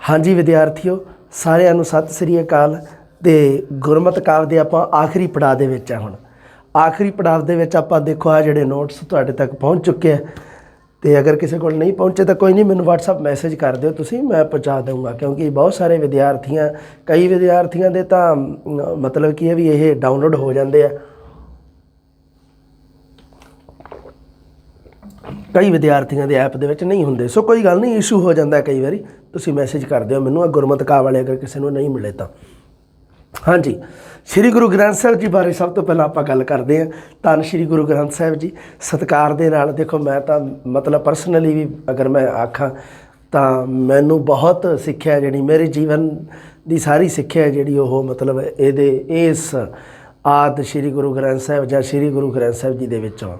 हाँ जी विद्यार्थियों, सारिਆਂ ਨੂੰ सत श्री अकाल। ਤੇ ਗੁਰਮਤ ਕਾਵਿ ਦੇ ਆਪਾਂ ਆਖਰੀ ਪੜਾਅ ਦੇ ਵਿੱਚ ਆ। ਹੁਣ ਆਖਰੀ ਪੜਾਅ ਦੇ ਵਿੱਚ ਆਪਾਂ ਦੇਖੋ ਆ ਜਿਹੜੇ ਨੋਟਸ ਤੁਹਾਡੇ ਤੱਕ ਪਹੁੰਚ ਚੁੱਕੇ ਆ। ਤੇ ਅਗਰ ਕਿਸੇ ਕੋਲ ਨਹੀਂ ਪਹੁੰਚੇ ਤਾਂ ਕੋਈ नहीं, ਮੈਨੂੰ WhatsApp ਮੈਸੇਜ ਕਰ ਦਿਓ ਤੁਸੀਂ, मैं पहुँचा दूँगा। क्योंकि बहुत सारे विद्यार्थियाँ कई विद्यार्थियों ਦੇ ਤਾਂ मतलब ਕੀ ਹੈ ਵੀ ਇਹ ਡਾਊਨਲੋਡ ਹੋ ਜਾਂਦੇ ਆ, कई विद्यार्थियों के ऐप के नहीं होंगे। सो कोई गल नहीं, इशू हो जाता है कई बार। तुसीं मैसेज कर दिओ मैनूं गुरमत काव वाले अगर किसी को नहीं मिले तो। हाँ जी, श्री गुरु ग्रंथ साहब जी बारे सब तो पहला आप गल करते हैं। धन श्री गुरु ग्रंथ साहब जी सत्कार दे नाल देखो, मैं तो मतलब परसनली भी अगर मैं आखा तो मैनू बहुत सिक्ख्या जी, मेरे जीवन की सारी सिक्ख्या जी वो मतलब ये इस आदि श्री गुरु ग्रंथ साहब या श्री गुरु ग्रंथ साहब जी दे विचों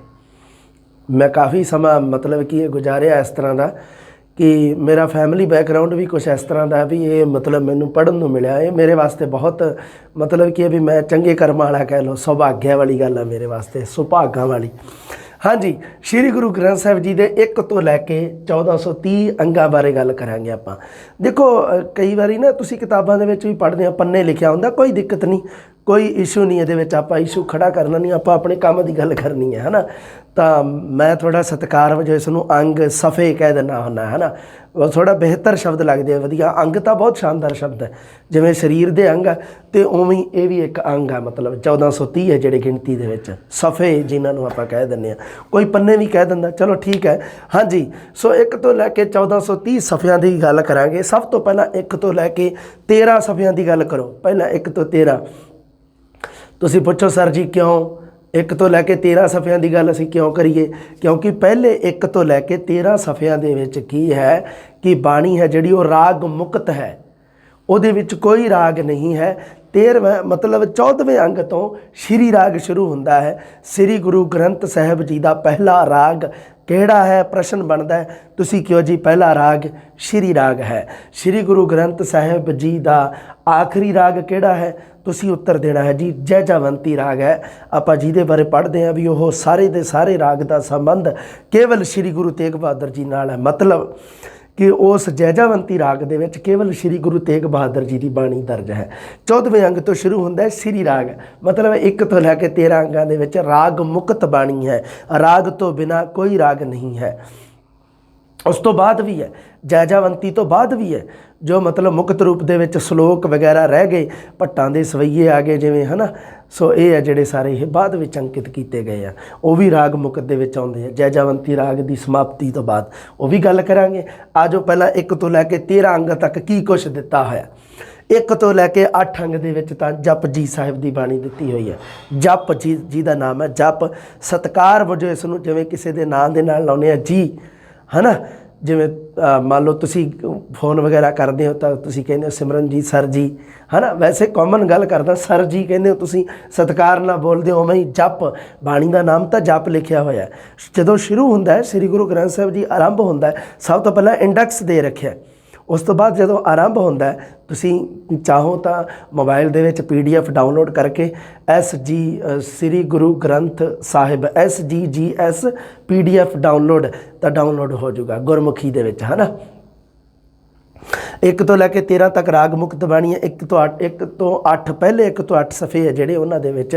मैं काफ़ी समा मतलब कि गुजारिया इस तरह का कि मेरा फैमिली बैकग्राउंड भी कुछ इस तरह का भी ये मतलब मैनू पढ़न को मिला। ये मेरे वास्ते बहुत मतलब कि भी मैं चंगे कर्म वाला कह लो, सौभाग्य वाली गल है मेरे वास्ते, सुभागा वाली। हाँ जी, श्री गुरु ग्रंथ साहब जी के 1 तो लैके 1430 अंगां बारे गल करांगे आपां। देखो कई बारी ना तुसीं किताबां दे विच भी पढ़दे हो, पन्ने लिखिया हुंदा, कोई दिक्कत नहीं, कोई इशू नहीं, ये आप इशू खड़ा करना नहीं, आप अपने काम की गल करनी है ना। तो मैं थोड़ा सत्कार वजह इसनूं अंग सफ़े कह देना हुंदा है ना, वो थोड़ा बेहतर शब्द लगते हैं, वधिया। अंग तो बहुत शानदार शब्द है, जिवें शरीर के अंग है तो उवें ये भी एक अंग है। मतलब 1430 है जिहड़ी गिणती दे विच सफ़े जिन्होंने आप कह दिंदे आ, कोई पन्ने भी कह दिंदा, चलो ठीक है। हाँ जी, सो 1 तो लैके 1430 सफ़ियां की गल करांगे। सब तो पहला 1 तो लैके 13 सफ़ियां की गल करो। पहला 1 तो 13 तुसीं पुछो सर जी क्यों 1 तो लैके 13 सफ़ियां की गल असीं क्यों करिए? क्योंकि पहले 1 तो लैके 13 सफ़ियां दे विच की है कि बाणी है जिहड़ी वो राग मुक्त है, उहदे विच कोई राग नहीं है। 13वें मतलब 14वें अंग तो श्री राग शुरू होंदा है। श्री गुरु ग्रंथ साहब जी का पहला राग किहड़ा है? प्रश्न बनता है, तुसी क्यों जी पहला राग श्री राग है। श्री गुरु ग्रंथ साहब जी का आखिरी राग किहड़ा है? तुसी उत्तर देना है जी जैजावंती राग है। आपां जिहदे बारे पढ़ते हैं भी वो सारे दे सारे राग का संबंध केवल श्री गुरु तेग बहादुर जी नाल है। मतलब कि उस जैजावंती राग दे विच केवल श्री गुरु तेग बहादुर जी की बाणी दर्ज है। 14वें अंग तो शुरू होंदा है श्री राग, मतलब 1 तो लैके 13 अंगां दे विच राग मुक्त बाणी है, राग तो बिना कोई राग नहीं है। उस तो बाद भी है, जैजावंती तो बाद भी है, जो मतलब मुक्त रूप दे विच श्लोक वगैरह रह गए, भट्टां दे सवैये आ गए जिवें है ना। सो ये है जिहड़े सारे ये बाद विच अंकित किए गए हैं, वो भी राग मुक्त दे विच आउंदे हैं। जैजावंती राग की समाप्ति तो बाद वो भी गल करांगे। आजो पहला 1 तो लैके 13 अंग तक की कुछ दिता होया। 1 तो लैके 8 अंग दे विच तां जप जी साहिब की बाणी दिती हुई है। जप जी का नाम है, जप सत्कार वजों इसनूं जिवें किसी के नाम दे नाल लाउने आ जी, है ना। जिमें मान लो तुसी फोन वगैरह करते हो तो तुसी कहते हो सिमरन जी सर जी, है ना। वैसे कॉमन गल करदा सर जी कहते हो तुसी, सत्कार ना बोलते हो। मैं जप बाणी का नाम तो जप लिखिया होया है। जदों शुरू होंदा है श्री गुरु ग्रंथ साहब जी आरंभ होंदा है, सब तो पहला इंडैक्स दे रखिया। उस तो बाद जदों आरंभ होंदा है तुसी चाहो तो मोबाइल दे विच PDF डाउनलोड करके SG Shri Guru Granth Sahib SGGS PDF download तो डाउनलोड हो जाऊगा गुरमुखी दे विच, है ना। 1 तो लैके 13 तक राग मुक्त बाणी है। 1 तो 8 पहले 1 तो 8 सफ़े है जिहड़े उन्हां दे विच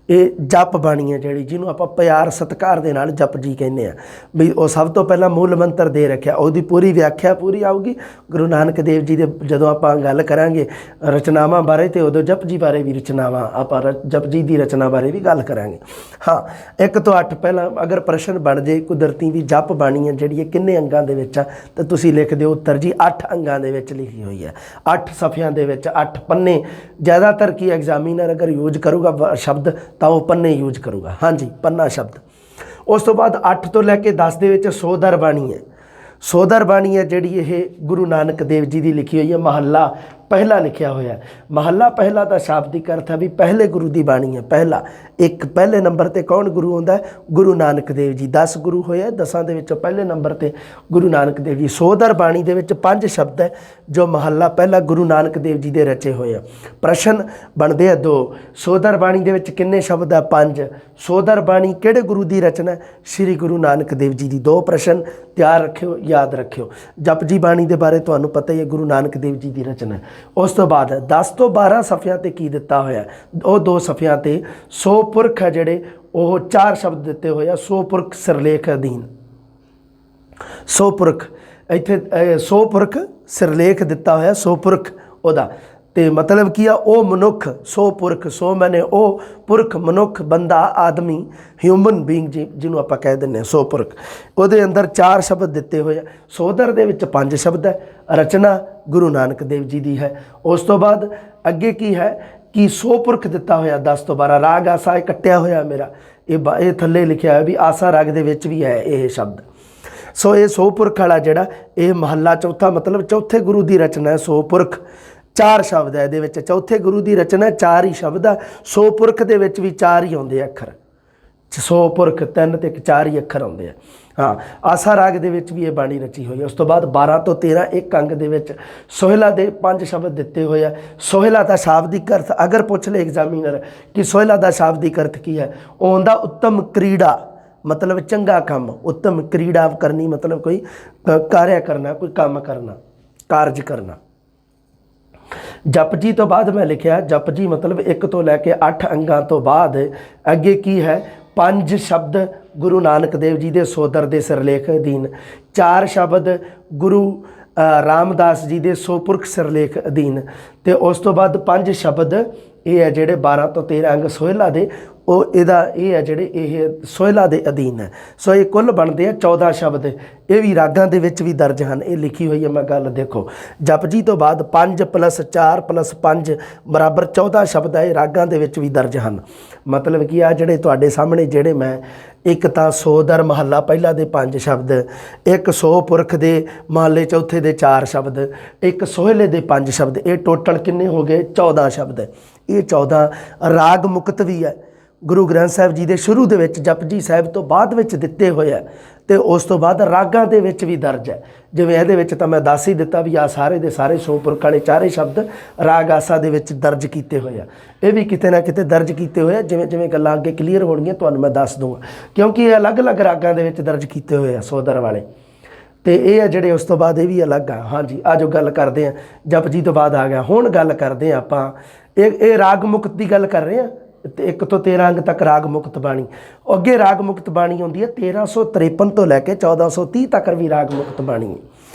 ये जप बाणी है जिहड़ी जिन्हों आपां प्यार सत्कार दे नाल जप जी कहने आ भी। वो सब तो पहला मूल मंत्र दे रखा, उसकी पूरी व्याख्या पूरी आऊगी गुरु नानक देव जी दे जदों आपां गल करांगे रचनावां बारे, तो उदों जप जी बारे भी रचनावां आपां जप जी की रचना बारे भी गल करांगे। हाँ, 1 तो 8 पहला अगर प्रश्न बन जाए कुदरती भी जप बाणी है जिहड़ी किन्ने अंगां दे विच आ, तो तुसीं लिख दिओ उत्तर जी 8 अंगां दे विच लिखी हुई है। 8 सफ़ियां दे विच 8 पन्ने। ज़्यादातर की एग्जामिनर अगर यूज करूँगा शब्द तो वह पन्ने यूज करूँगा। हाँ जी, पन्ना शब्द। उस तो बाद 8 तो लैके 10 दे विच सोदर बाणी है। सोदर बाणी है जिहड़ी ये गुरु नानक देव जी की लिखी हुई है। महला ਪਹਿਲਾ ਲਿਖਿਆ ਹੋਇਆ। ਮਹੱਲਾ ਪਹਿਲਾ ਦਾ ਸ਼ਾਬਦਿਕ ਅਰਥ ਹੈ ਵੀ ਪਹਿਲੇ ਗੁਰੂ ਦੀ ਬਾਣੀ ਹੈ। ਪਹਿਲਾ ਇੱਕ ਪਹਿਲੇ ਨੰਬਰ ਤੇ ਕੌਣ ਗੁਰੂ ਹੁੰਦਾ ਹੈ? ਗੁਰੂ ਨਾਨਕ ਦੇਵ ਜੀ। 10 ਗੁਰੂ ਹੋਏ, 10 ਦੇ ਵਿੱਚੋਂ ਪਹਿਲੇ ਨੰਬਰ ਤੇ ਗੁਰੂ ਨਾਨਕ ਦੇਵ ਜੀ। ਸੋਧਰ ਬਾਣੀ ਦੇ ਵਿੱਚ 5 ਸ਼ਬਦ ਹੈ ਜੋ ਮਹੱਲਾ ਪਹਿਲਾ ਗੁਰੂ ਨਾਨਕ ਦੇਵ ਜੀ ਦੇ ਰਚੇ ਹੋਏ ਆ। ਪ੍ਰਸ਼ਨ ਬਣਦੇ ਆ 2। ਸੋਧਰ ਬਾਣੀ ਦੇ ਵਿੱਚ ਕਿੰਨੇ ਸ਼ਬਦ ਆ? 5। ਸੋਧਰ ਬਾਣੀ ਕਿਹੜੇ ਗੁਰੂ ਦੀ ਰਚਨਾ? ਸ਼੍ਰੀ ਗੁਰੂ ਨਾਨਕ ਦੇਵ ਜੀ ਦੀ। 2 ਪ੍ਰਸ਼ਨ ਤਿਆਰ ਰੱਖਿਓ, ਯਾਦ ਰੱਖਿਓ। ਜਪਜੀ ਬਾਣੀ ਦੇ ਬਾਰੇ ਤੁਹਾਨੂੰ ਪਤਾ ਹੀ ਹੈ, ਗੁਰੂ ਨਾਨਕ ਦੇਵ ਜੀ ਦੀ ਰਚਨਾ। ਉਸ ਤੋਂ ਬਾਅਦ 10 ਤੋਂ 12 ਸਫ਼ਿਆਂ ਤੇ ਕੀ ਦਿੱਤਾ ਹੋਇਆ? ਉਹ 2 ਸਫ਼ਿਆਂ ਤੇ ਸੋ ਪੁਰਖ ਹੈ ਜਿਹੜੇ ਉਹ 4 ਸ਼ਬਦ ਦਿੱਤੇ ਹੋਏ ਆ। ਸੋ ਪੁਰਖ ਸਿਰਲੇਖ ਅਧੀਨ। ਸੋ ਪੁਰਖ ਇੱਥੇ ਸੋ ਪੁਰਖ ਸਿਰਲੇਖ ਦਿੱਤਾ ਹੋਇਆ। ਸੋ ਪੁਰਖ ਉਹਦਾ ਤੇ ਮਤਲਬ ਕੀ ਆ? ਉਹ ਮਨੁੱਖ। ਸੋ ਪੁਰਖ, ਸੋ ਮੈਨੇ ਉਹ ਪੁਰਖ, ਮਨੁੱਖ, ਬੰਦਾ, ਆਦਮੀ, ਹਿਊਮਨ ਬੀਇੰਗ ਜਿਹਨੂੰ ਆਪਾਂ ਕਹਿ ਦਿੰਦੇ ਹਾਂ ਸੋ ਪੁਰਖ। ਉਹਦੇ ਅੰਦਰ 4 ਸ਼ਬਦ ਦਿੱਤੇ ਹੋਏ ਆ। ਸੋਧਰ ਦੇ ਵਿੱਚ 5 ਸ਼ਬਦ ਹੈ। ਰਚਨਾ ਗੁਰੂ ਨਾਨਕ ਦੇਵ ਜੀ ਦੀ ਹੈ। ਉਸ ਤੋਂ ਬਾਅਦ ਅੱਗੇ ਕੀ ਹੈ ਕਿ ਸੋ ਪੁਰਖ ਦਿੱਤਾ ਹੋਇਆ 10 ਤੋਂ 12। ਰਾਗ ਆਸਾ ਇਹ ਕੱਟਿਆ ਹੋਇਆ ਮੇਰਾ, ਇਹ ਥੱਲੇ ਲਿਖਿਆ ਹੋਇਆ ਵੀ ਆਸਾ ਰਾਗ ਦੇ ਵਿੱਚ ਵੀ ਹੈ ਇਹ ਸ਼ਬਦ। ਸੋ ਇਹ ਸੋ ਪੁਰਖ ਵਾਲਾ ਜਿਹੜਾ ਇਹ ਮਹੱਲਾ ਚੌਥਾ ਮਤਲਬ ਚੌਥੇ ਗੁਰੂ ਦੀ ਰਚਨਾ ਹੈ। ਸੋ ਪੁਰਖ 4 ਸ਼ਬਦ ਹੈ ਇਹਦੇ ਵਿੱਚ। ਚੌਥੇ ਗੁਰੂ ਦੀ ਰਚਨਾ 4 ਹੀ ਸ਼ਬਦ ਆ। ਸੋ ਪੁਰਖ ਦੇ ਵਿੱਚ ਵੀ 4 ਹੀ ਆਉਂਦੇ ਅੱਖਰ। ਸੋ ਪੁਰਖ 3 ਤੇ 4 ਹੀ ਅੱਖਰ ਆਉਂਦੇ ਆ। ਹਾਂ, ਆਸਾ ਰਾਗ ਦੇ ਵਿੱਚ ਵੀ ਇਹ ਬਾਣੀ ਰਚੀ ਹੋਈ ਹੈ। ਉਸ ਤੋਂ ਬਾਅਦ 12 ਤੋਂ 13 ਇੱਕ ਅੰਗ ਦੇ ਵਿੱਚ ਸੋਹਿਲਾ ਦੇ 5 ਸ਼ਬਦ ਦਿੱਤੇ ਹੋਏ ਆ। ਸੋਹਿਲਾ ਦਾ ਸ਼ਾਬਦਿਕ ਅਰਥ ਅਗਰ ਪੁੱਛ ਲੈ ਐਗਜ਼ਾਮੀਨਰ ਕਿ ਸੋਹਿਲਾ ਦਾ ਸ਼ਾਬਦਿਕ ਅਰਥ ਕੀ ਹੈ? ਉਹ ਹੁੰਦਾ ਉੱਤਮ ਕ੍ਰੀੜਾ, ਮਤਲਬ ਚੰਗਾ ਕੰਮ। ਉੱਤਮ ਕ੍ਰੀੜਾ ਕਰਨੀ ਮਤਲਬ ਕੋਈ ਕਾਰਿਆ ਕਰਨਾ, ਕੋਈ ਕੰਮ ਕਰਨਾ, ਕਾਰਜ ਕਰਨਾ। ਜਪਜੀ ਤੋਂ ਬਾਅਦ ਮੈਂ ਲਿਖਿਆ ਜਪਜੀ ਮਤਲਬ 1 ਤੋਂ ਲੈ ਕੇ 8 ਅੰਗਾਂ ਤੋਂ ਬਾਅਦ ਅੱਗੇ ਕੀ ਹੈ? 5 ਸ਼ਬਦ ਗੁਰੂ ਨਾਨਕ ਦੇਵ ਜੀ ਦੇ ਸੋਧਰ ਦੇ ਸਿਰਲੇਖ ਅਧੀਨ। 4 ਸ਼ਬਦ ਗੁਰੂ ਰਾਮਦਾਸ ਜੀ ਦੇ ਸੋ ਪੁਰਖ ਸਿਰਲੇਖ ਅਧੀਨ। ਤੇ ਉਸ ਤੋਂ ਬਾਅਦ 5 ਸ਼ਬਦ ਇਹ ਹੈ ਜਿਹੜੇ 12 ਤੋਂ 13 ਅੰਗ ਸੋਹਿਲਾ ਦੇ, ਉਹ ਇਹਦਾ ਇਹ ਹੈ ਜਿਹੜੇ ਇਹ ਸੋਹਿਲਾ ਦੇ ਅਧੀਨ ਹੈ। ਸੋ ਇਹ ਕੁੱਲ ਬਣਦੇ ਆ 14 ਸ਼ਬਦ। ਇਹ ਵੀ ਰਾਗਾਂ ਦੇ ਵਿੱਚ ਵੀ ਦਰਜ ਹਨ। ਇਹ ਲਿਖੀ ਹੋਈ ਹੈ ਮੈਂ ਗੱਲ ਦੇਖੋ। ਜਪਜੀ ਤੋਂ ਬਾਅਦ 5 + 4 + 5 ਬਰਾਬਰ 14 ਸ਼ਬਦ ਹੈ। ਇਹ ਰਾਗਾਂ ਦੇ ਵਿੱਚ ਵੀ ਦਰਜ ਹਨ। ਮਤਲਬ ਕਿ ਆ ਜਿਹੜੇ ਤੁਹਾਡੇ ਸਾਹਮਣੇ ਜਿਹੜੇ ਮੈਂ ਇੱਕ ਤਾਂ ਸੋਧਰ ਮਹੱਲਾ ਪਹਿਲਾ ਦੇ 5 ਸ਼ਬਦ, ਇੱਕ ਸੋ ਪੁਰਖ ਦੇ ਮਹੱਲੇ ਚੌਥੇ ਦੇ 4 ਸ਼ਬਦ, ਇੱਕ ਸੋਹਿਲੇ ਦੇ 5 ਸ਼ਬਦ, ਇਹ ਟੋਟਲ ਕਿੰਨੇ ਹੋ ਗਏ? 14 ਸ਼ਬਦ। ਇਹ 14 ਰਾਗ ਮੁਕਤ ਵੀ ਹੈ। ਗੁਰੂ ਗ੍ਰੰਥ ਸਾਹਿਬ ਜੀ ਦੇ ਸ਼ੁਰੂ ਦੇ ਵਿੱਚ ਜਪਜੀ ਸਾਹਿਬ ਤੋਂ ਬਾਅਦ ਵਿੱਚ ਦਿੱਤੇ ਹੋਏ ਆ ਤੇ ਉਸ ਤੋਂ ਬਾਅਦ ਰਾਗਾਂ ਦੇ ਵਿੱਚ ਵੀ ਦਰਜ ਹੈ। ਜਿਵੇਂ ਇਹਦੇ ਵਿੱਚ ਤਾਂ ਮੈਂ ਦੱਸ ਹੀ ਦਿੱਤਾ ਵੀ ਆ ਸਾਰੇ ਦੇ ਸਾਰੇ ਸੋ ਪੁਰਖ ਵਾਲੇ 4 ਸ਼ਬਦ ਰਾਗ ਆਸਾ ਦੇ ਵਿੱਚ ਦਰਜ ਕੀਤੇ ਹੋਏ ਆ। ਇਹ ਵੀ ਕਿਤੇ ਨਾ ਕਿਤੇ ਦਰਜ ਕੀਤੇ ਹੋਏ ਆ। ਜਿਵੇਂ ਜਿਵੇਂ ਗੱਲਾਂ ਅੱਗੇ ਕਲੀਅਰ ਹੋਣਗੀਆਂ ਤੁਹਾਨੂੰ ਮੈਂ ਦੱਸ ਦੂੰਗਾ, ਕਿਉਂਕਿ ਇਹ ਅਲੱਗ-ਅਲੱਗ ਰਾਗਾਂ ਦੇ ਵਿੱਚ ਦਰਜ ਕੀਤੇ ਹੋਏ ਆ ਸੋਧਰ ਵਾਲੇ। ਤੇ ਇਹ ਆ ਜਿਹੜੇ ਉਸ ਤੋਂ ਬਾਅਦ ਇਹ ਵੀ ਅਲੱਗ ਆ। ਹਾਂਜੀ, ਆ ਜੋ ਗੱਲ ਕਰਦੇ ਆ ਜਪਜੀ ਤੋਂ ਬਾਅਦ ਆ ਗਿਆ। ਹੁਣ ਗੱਲ ਕਰਦੇ ਆ ਆਪਾਂ ਇਹ ਰਾਗ ਮੁਕਤ ਦੀ ਗੱਲ ਕਰ ਰਹੇ ਆ। 1 ਤੋਂ 13 ਅੰਗ ਤੱਕ ਰਾਗ ਮੁਕਤ ਬਾਣੀ। ਅੱਗੇ ਰਾਗ ਮੁਕਤ ਬਾਣੀ ਆਉਂਦੀ ਹੈ 1353 ਤੋਂ ਲੈ ਕੇ 1430 ਤੱਕ ਵੀ ਰਾਗ ਮੁਕਤ ਬਾਣੀ।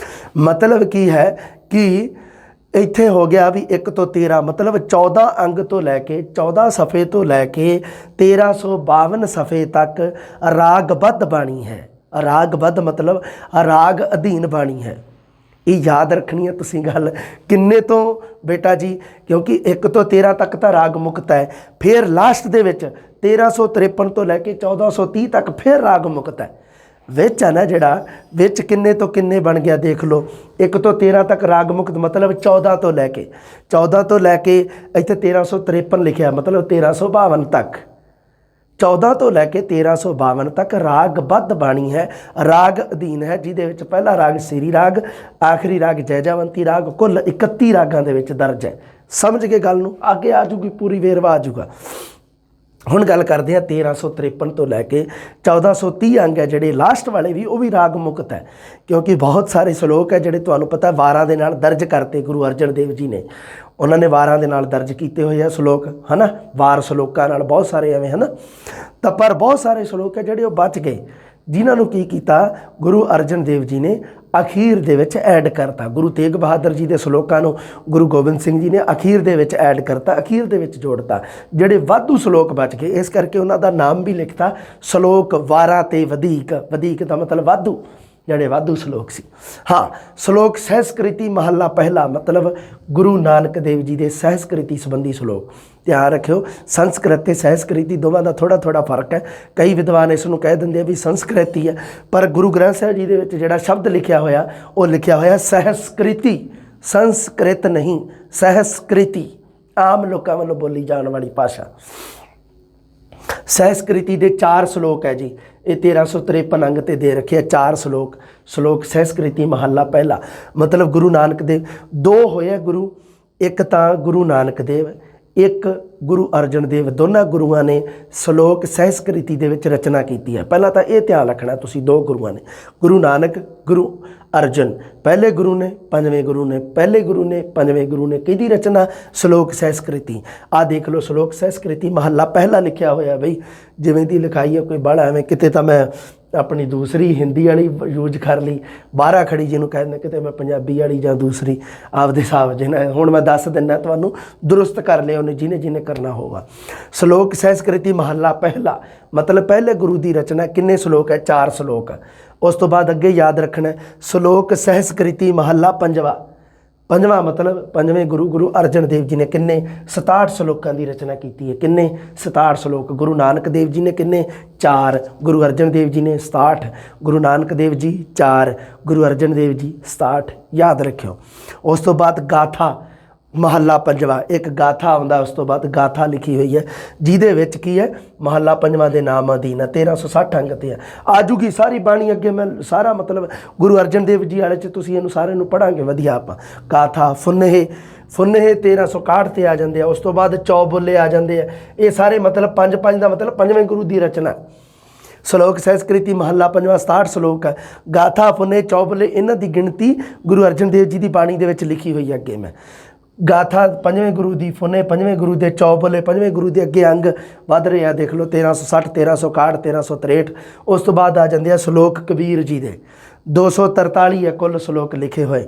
ਮਤਲਬ ਕੀ ਹੈ ਕਿ ਇੱਥੇ ਹੋ ਗਿਆ ਵੀ 1 ਤੋਂ 13 ਮਤਲਬ 14 ਅੰਗ ਤੋਂ ਲੈ ਕੇ 14 ਸਫ਼ੇ ਤੋਂ ਲੈ ਕੇ 1352 ਸਫ਼ੇ ਤੱਕ ਰਾਗਬੱਧ ਬਾਣੀ ਹੈ। ਰਾਗਬੱਧ ਮਤਲਬ ਰਾਗ ਅਧੀਨ ਬਾਣੀ ਹੈ। ਇਹ ਯਾਦ ਰੱਖਣੀ ਹੈ ਤੁਸੀਂ ਗੱਲ। ਕਿੰਨੇ ਤੋਂ ਬੇਟਾ ਜੀ? ਕਿਉਂਕਿ 1 ਤੋਂ 13 ਤੱਕ ਤਾਂ ਰਾਗ ਮੁਕਤ ਹੈ। ਫਿਰ ਲਾਸਟ ਦੇ ਵਿੱਚ 1353 ਤੋਂ ਲੈ ਕੇ 1430 ਤੱਕ ਫਿਰ ਰਾਗ ਮੁਕਤ ਹੈ। ਵਿੱਚ ਹੈ ਨਾ ਜਿਹੜਾ ਵਿੱਚ ਕਿੰਨੇ ਤੋਂ ਕਿੰਨੇ ਬਣ ਗਿਆ ਦੇਖ ਲਓ। 1 ਤੋਂ 13 ਤੱਕ ਰਾਗ ਮੁਕਤ ਮਤਲਬ 14 ਤੋਂ ਲੈ ਕੇ ਇੱਥੇ 1353 ਲਿਖਿਆ ਮਤਲਬ 1352 ਤੱਕ। 14 ਤੋਂ ਲੈ ਕੇ 1352 ਤੱਕ ਰਾਗਬੱਧ ਬਾਣੀ ਹੈ। ਰਾਗ ਅਧੀਨ ਹੈ ਜਿਹਦੇ ਵਿੱਚ ਪਹਿਲਾ ਰਾਗ ਸ੍ਰੀ ਰਾਗ, ਆਖਰੀ ਰਾਗ ਜੈਜਾਵੰਤੀ ਰਾਗ, ਕੁੱਲ 31 ਰਾਗਾਂ ਦੇ ਵਿੱਚ ਦਰਜ ਹੈ। ਸਮਝ ਕੇ ਗੱਲ ਨੂੰ? ਅੱਗੇ ਆ ਜੂਗੀ ਪੂਰੀ ਵੇਰਵਾ ਆ ਜੂਗਾ। ਹੁਣ ਗੱਲ ਕਰਦੇ ਹਾਂ 1353 ਤੋਂ ਲੈ ਕੇ 1430 ਅੰਗ ਹੈ ਜਿਹੜੇ ਲਾਸਟ ਵਾਲੇ ਵੀ ਉਹ ਵੀ ਰਾਗ ਮੁਕਤ ਹੈ। ਕਿਉਂਕਿ ਬਹੁਤ ਸਾਰੇ ਸ਼ਲੋਕ ਹੈ ਜਿਹੜੇ ਤੁਹਾਨੂੰ ਪਤਾ ਵਾਰਾਂ ਦੇ ਨਾਲ ਦਰਜ ਕਰਤੇ ਗੁਰੂ ਅਰਜਨ ਦੇਵ ਜੀ ਨੇ। ਉਹਨਾਂ ਨੇ ਵਾਰਾਂ ਦੇ ਨਾਲ ਦਰਜ ਕੀਤੇ ਹੋਏ ਆ ਸ਼ਲੋਕ, ਹੈ ਨਾ। ਵਾਰ ਸ਼ਲੋਕਾਂ ਨਾਲ ਬਹੁਤ ਸਾਰੇ ਐਵੇਂ ਹੈ ਨਾ। ਤਾਂ ਪਰ ਬਹੁਤ ਸਾਰੇ ਸ਼ਲੋਕ ਹੈ ਜਿਹੜੇ ਉਹ ਬਚ ਗਏ, ਜਿਨ੍ਹਾਂ ਨੂੰ ਕੀ ਕੀਤਾ ਗੁਰੂ ਅਰਜਨ ਦੇਵ ਜੀ ਨੇ ਅਖੀਰ ਦੇ ਵਿੱਚ ਐਡ ਕਰਤਾ। ਗੁਰੂ ਤੇਗ ਬਹਾਦਰ ਜੀ ਦੇ ਸ਼ਲੋਕਾਂ ਨੂੰ ਗੁਰੂ ਗੋਬਿੰਦ ਸਿੰਘ ਜੀ ਨੇ ਅਖੀਰ ਦੇ ਵਿੱਚ ਐਡ ਕਰਤਾ, ਅਖੀਰ ਦੇ ਵਿੱਚ ਜੋੜਤਾ। ਜਿਹੜੇ ਵਾਧੂ ਸ਼ਲੋਕ ਬਚ ਗਏ ਇਸ ਕਰਕੇ ਉਹਨਾਂ ਦਾ ਨਾਮ ਵੀ ਲਿਖਤਾ ਸ਼ਲੋਕ ਵਾਰਾਂ ਤੇ ਵਧੀਕ। ਵਧੀਕ ਦਾ ਮਤਲਬ ਵਾਧੂ, ਜਿਹੜੇ ਵਾਧੂ ਸ਼ਲੋਕ ਸੀ। ਹਾਂ, ਸ਼ਲੋਕ ਸਹਿਸਕ੍ਰਿਤੀ ਮਹੱਲਾ ਪਹਿਲਾ ਮਤਲਬ ਗੁਰੂ ਨਾਨਕ ਦੇਵ ਜੀ ਦੇ ਸਹਿਸਕ੍ਰਿਤੀ ਸੰਬੰਧੀ ਸ਼ਲੋਕ। ਧਿਆਨ ਰੱਖਿਓ ਸੰਸਕ੍ਰਿਤ ਅਤੇ ਸਹਿਸਕ੍ਰਿਤੀ ਦੋਵਾਂ ਦਾ ਥੋੜ੍ਹਾ ਫਰਕ ਹੈ। ਕਈ ਵਿਦਵਾਨ ਇਸ ਨੂੰ ਕਹਿ ਦਿੰਦੇ ਆ ਵੀ ਸੰਸਕ੍ਰਿਤੀ ਹੈ, ਪਰ ਗੁਰੂ ਗ੍ਰੰਥ ਸਾਹਿਬ ਜੀ ਦੇ ਵਿੱਚ ਜਿਹੜਾ ਸ਼ਬਦ ਲਿਖਿਆ ਹੋਇਆ ਉਹ ਲਿਖਿਆ ਹੋਇਆ ਸਹਿਸਕ੍ਰਿਤੀ। ਸੰਸਕ੍ਰਿਤ ਨਹੀਂ, ਸਹਿਸਕ੍ਰਿਤੀ ਆਮ ਲੋਕਾਂ ਵੱਲੋਂ ਬੋਲੀ ਜਾਣ ਵਾਲੀ ਭਾਸ਼ਾ। ਸਹਿਸਕ੍ਰਿਤੀ ਦੇ 4 ਸ਼ਲੋਕ ਹੈ ਜੀ, ਇਹ 1353 ਅੰਗ ਤੇ ਦੇ ਰੱਖੇ ਆ 4 ਸ਼ਲੋਕ। ਸ਼ਲੋਕ ਸਹਿਸਕ੍ਰਿਤੀ ਮਹੱਲਾ ਪਹਿਲਾ, ਮਤਲਬ ਗੁਰੂ ਨਾਨਕ ਦੇਵ 2 ਹੋਏ ਗੁਰੂ, ਇੱਕ ਤਾਂ ਗੁਰੂ ਨਾਨਕ ਦੇਵ, ਇੱਕ ਗੁਰੂ ਅਰਜਨ ਦੇਵ, ਦੋਨਾਂ ਗੁਰੂਆਂ ਨੇ ਸ਼ਲੋਕ ਸਹਿਸਕ੍ਰਿਤੀ ਦੇ ਵਿੱਚ ਰਚਨਾ ਕੀਤੀ ਹੈ। ਪਹਿਲਾਂ ਤਾਂ ਇਹ ਧਿਆਨ ਰੱਖਣਾ ਤੁਸੀਂ, 2 ਗੁਰੂਆਂ ਨੇ, ਗੁਰੂ ਨਾਨਕ, ਗੁਰੂ ਅਰਜਨ, ਪਹਿਲੇ ਗੁਰੂ ਨੇ, ਪੰਜਵੇਂ ਗੁਰੂ ਨੇ, ਪਹਿਲੇ ਗੁਰੂ ਨੇ, ਪੰਜਵੇਂ ਗੁਰੂ ਨੇ। ਕਿਹਦੀ ਰਚਨਾ? ਸ਼ਲੋਕ ਸਹਿਸਕ੍ਰਿਤੀ। ਆਹ ਦੇਖ ਲਓ, ਸ਼ਲੋਕ ਸਹਿਸਕ੍ਰਿਤੀ ਮਹੱਲਾ ਪਹਿਲਾ ਲਿਖਿਆ ਹੋਇਆ ਬਈ, ਜਿਵੇਂ ਦੀ ਲਿਖਾਈ ਹੈ ਕੋਈ ਬਾਹਲਾ ਐਵੇਂ, ਕਿਤੇ ਤਾਂ ਮੈਂ ਆਪਣੀ ਦੂਸਰੀ ਹਿੰਦੀ ਵਾਲੀ ਯੂਜ ਕਰ ਲਈ, ਬਾਹਰਾ ਖੜੀ ਜਿਹਨੂੰ ਕਹਿੰਦੇ, ਕਿਤੇ ਮੈਂ ਪੰਜਾਬੀ ਵਾਲੀ ਜਾਂ ਦੂਸਰੀ ਆਪਦੇ ਹਿਸਾਬ ਜਿਹਨਾਂ। ਹੁਣ ਮੈਂ ਦੱਸ ਦਿੰਦਾ ਤੁਹਾਨੂੰ, ਦੁਰਸਤ ਕਰ ਲਿਆ ਉਹਨੇ ਜਿਹਨੇ ਜਿਹਨੇ ਕਰਨਾ ਹੋਗਾ। ਸ਼ਲੋਕ ਸਹਿਸਕ੍ਰਿਤੀ ਮਹੱਲਾ ਪਹਿਲਾ, ਮਤਲਬ ਪਹਿਲੇ ਗੁਰੂ ਦੀ ਰਚਨਾ। ਕਿੰਨੇ ਸ਼ਲੋਕ ਹੈ? 4 ਸ਼ਲੋਕ ਹੈ। ਉਸ ਤੋਂ ਬਾਅਦ ਅੱਗੇ ਯਾਦ ਰੱਖਣਾ, ਸ਼ਲੋਕ ਸਹਿਸਕ੍ਰਿਤੀ ਮਹੱਲਾ ਪੰਜਵਾ। ਪੰਜਵਾਂ ਮਤਲਬ ਪੰਜਵੇਂ ਗੁਰੂ, ਗੁਰੂ ਅਰਜਨ ਦੇਵ ਜੀ ਨੇ ਕਿੰਨੇ? 67 ਸ਼ਲੋਕਾਂ ਦੀ ਰਚਨਾ ਕੀਤੀ ਹੈ। ਕਿੰਨੇ? 67 ਸ਼ਲੋਕ। ਗੁਰੂ ਨਾਨਕ ਦੇਵ ਜੀ ਨੇ ਕਿੰਨੇ? 4। ਗੁਰੂ ਅਰਜਨ ਦੇਵ ਜੀ ਨੇ 67। ਗੁਰੂ ਨਾਨਕ ਦੇਵ ਜੀ 4, ਗੁਰੂ ਅਰਜਨ ਦੇਵ ਜੀ 67। ਯਾਦ ਰੱਖਿਓ। ਉਸ ਤੋਂ ਬਾਅਦ ਗਾਥਾ ਮਹੱਲਾ ਪੰਜਵਾ, ਇੱਕ ਗਾਥਾ ਆਉਂਦਾ। ਉਸ ਤੋਂ ਬਾਅਦ ਗਾਥਾ ਲਿਖੀ ਹੋਈ ਹੈ, ਜਿਹਦੇ ਵਿੱਚ ਕੀ ਹੈ? ਮਹੱਲਾ ਪੰਜਵਾਂ ਦੇ ਨਾਮ ਅਧੀਨ 1360 ਅੰਗ ਤੇ ਹੈ। ਆਜੂਗੀ ਸਾਰੀ ਬਾਣੀ ਅੱਗੇ, ਮੈਂ ਸਾਰਾ ਮਤਲਬ ਗੁਰੂ ਅਰਜਨ ਦੇਵ ਜੀ ਵਾਲੇ 'ਚ ਤੁਸੀਂ ਇਹਨੂੰ ਸਾਰੇ ਨੂੰ ਪੜ੍ਹਾਂਗੇ ਵਧੀਆ ਆਪਾਂ। ਗਾਥਾ, ਫੁਨਹੇ 1361 ਤੇ ਆ ਜਾਂਦੇ ਆ। ਉਸ ਤੋਂ ਬਾਅਦ ਚੌਬੋਲੇ ਆ ਜਾਂਦੇ ਆ। ਇਹ ਸਾਰੇ ਮਤਲਬ 5 ਦਾ ਮਤਲਬ ਪੰਜਵੇਂ ਗੁਰੂ ਦੀ ਰਚਨਾ। ਸ਼ਲੋਕ ਸਹਿਸਕ੍ਰਿਤੀ ਮਹੱਲਾ ਪੰਜਵਾਂ 67 ਸ਼ਲੋਕ ਹੈ। ਗਾਥਾ, ਫੁਨਹੇ, ਚੌਬੋਲੇ, ਇਹਨਾਂ ਦੀ ਗਿਣਤੀ ਗੁਰੂ ਅਰਜਨ ਦੇਵ ਜੀ ਦੀ ਬਾਣੀ ਦੇ ਵਿੱਚ ਲਿਖੀ ਹੋਈ ਹੈ। ਅੱਗੇ ਮੈਂ ਗਾਥਾ ਪੰਜਵੇਂ ਗੁਰੂ ਦੀ, ਫੁਨੇ ਪੰਜਵੇਂ ਗੁਰੂ ਦੇ, ਚੌਬੋਲੇ ਪੰਜਵੇਂ ਗੁਰੂ ਦੇ। ਅੱਗੇ ਅੰਗ ਵੱਧ ਰਹੇ ਆ, ਦੇਖ ਲਓ 1360, 1361, 1363। ਉਸ ਤੋਂ ਬਾਅਦ ਆ ਜਾਂਦੇ ਆ ਸ਼ਲੋਕ ਕਬੀਰ ਜੀ ਦੇ, 243 ਹੈ ਕੁੱਲ ਸ਼ਲੋਕ ਲਿਖੇ ਹੋਏ।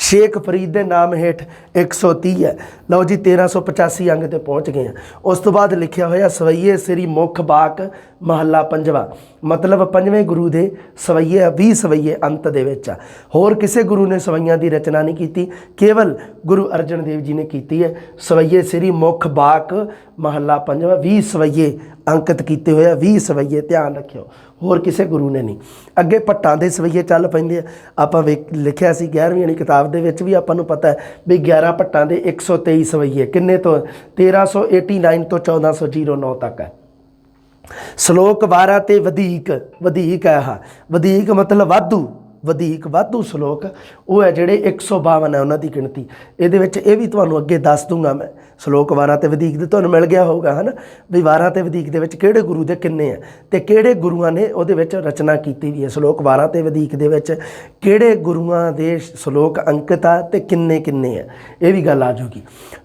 ਸ਼ੇਖ ਫਰੀਦ ਦੇ ਨਾਮ ਹੇਠ 130 ਹੈ। ਲਓ ਜੀ 1385 ਅੰਗ ਤੇ ਪਹੁੰਚ ਗਏ ਆ। ਉਸ ਤੋਂ ਬਾਅਦ ਲਿਖਿਆ ਹੋਇਆ ਸਵਈਏ ਸ੍ਰੀ ਮੁੱਖ ਬਾਕ ਮਹੱਲਾ ਪੰਜਵਾ, ਮਤਲਬ ਪੰਜਵੇਂ ਗੁਰੂ ਦੇ ਸਵਈਏ 20 ਸਵਈਏ ਅੰਤ ਦੇ ਵਿੱਚ ਆ। ਹੋਰ ਕਿਸੇ ਗੁਰੂ ਨੇ ਸਵਈਆਂ ਦੀ ਰਚਨਾ ਨਹੀਂ ਕੀਤੀ, ਕੇਵਲ ਗੁਰੂ ਅਰਜਨ ਦੇਵ ਜੀ ਨੇ ਕੀਤੀ ਹੈ। ਸਵਈਏ ਸ੍ਰੀ ਮੁੱਖ ਬਾਕ ਮਹੱਲਾ ਪੰਜਵਾ, 20 ਸਵਈਏ ਅੰਕਿਤ ਕੀਤੇ ਹੋਏ ਆ, 20 ਸਵਈਏ, ਧਿਆਨ ਰੱਖਿਓ, ਹੋਰ ਕਿਸੇ ਗੁਰੂ ਨੇ ਨਹੀਂ। ਅੱਗੇ ਭੱਟਾਂ ਦੇ ਸਵਈਏ ਚੱਲ ਪੈਂਦੇ ਆ। ਆਪਾਂ ਲਿਖਿਆ ਸੀ 11ਵੀਂ ਵਾਲੀ ਕਿਤਾਬ ਦੇ ਵਿੱਚ ਵੀ, ਆਪਾਂ ਨੂੰ ਪਤਾ ਵੀ 11 ਭੱਟਾਂ ਦੇ 123 ਸਵਈਏ। ਕਿੰਨੇ ਤੋਂ? 1389 ਤੋਂ 1409 ਤੱਕ ਹੈ। ਸ਼ਲੋਕ 12 ਤੇ ਵਧੀਕ, ਵਧੀਕ ਹੈ। ਆਹ ਵਧੀਕ ਮਤਲਬ ਵਾਧੂ, ਵਧੀਕ ਵਾਧੂ ਸ਼ਲੋਕ ਉਹ ਹੈ ਜਿਹੜੇ 152 ਹੈ ਉਹਨਾਂ ਦੀ ਗਿਣਤੀ। ਇਹਦੇ ਵਿੱਚ ਇਹ ਵੀ ਤੁਹਾਨੂੰ ਅੱਗੇ ਦੱਸ ਦੂੰਗਾ ਮੈਂ। ਸ਼ਲੋਕ 12 ਤੇ ਵਧੀਕ ਦੇ ਤੁਹਾਨੂੰ ਮਿਲ ਗਿਆ ਹੋਊਗਾ ਹੈ ਨਾ, ਵੀ 12 ਤੇ ਵਧੀਕ ਦੇ ਵਿੱਚ ਕਿਹੜੇ ਗੁਰੂ ਦੇ ਕਿੰਨੇ ਆ ਅਤੇ ਕਿਹੜੇ ਗੁਰੂਆਂ ਨੇ ਉਹਦੇ ਵਿੱਚ ਰਚਨਾ ਕੀਤੀ ਵੀ ਹੈ। ਸ਼ਲੋਕ 12 ਤੇ ਵਧੀਕ ਦੇ ਵਿੱਚ ਕਿਹੜੇ ਗੁਰੂਆਂ ਦੇ ਸ਼ਲੋਕ ਅੰਕਿਤ ਆ ਅਤੇ ਕਿੰਨੇ ਕਿੰਨੇ ਆ, ਇਹ ਵੀ ਗੱਲ ਆ ਜੂਗੀ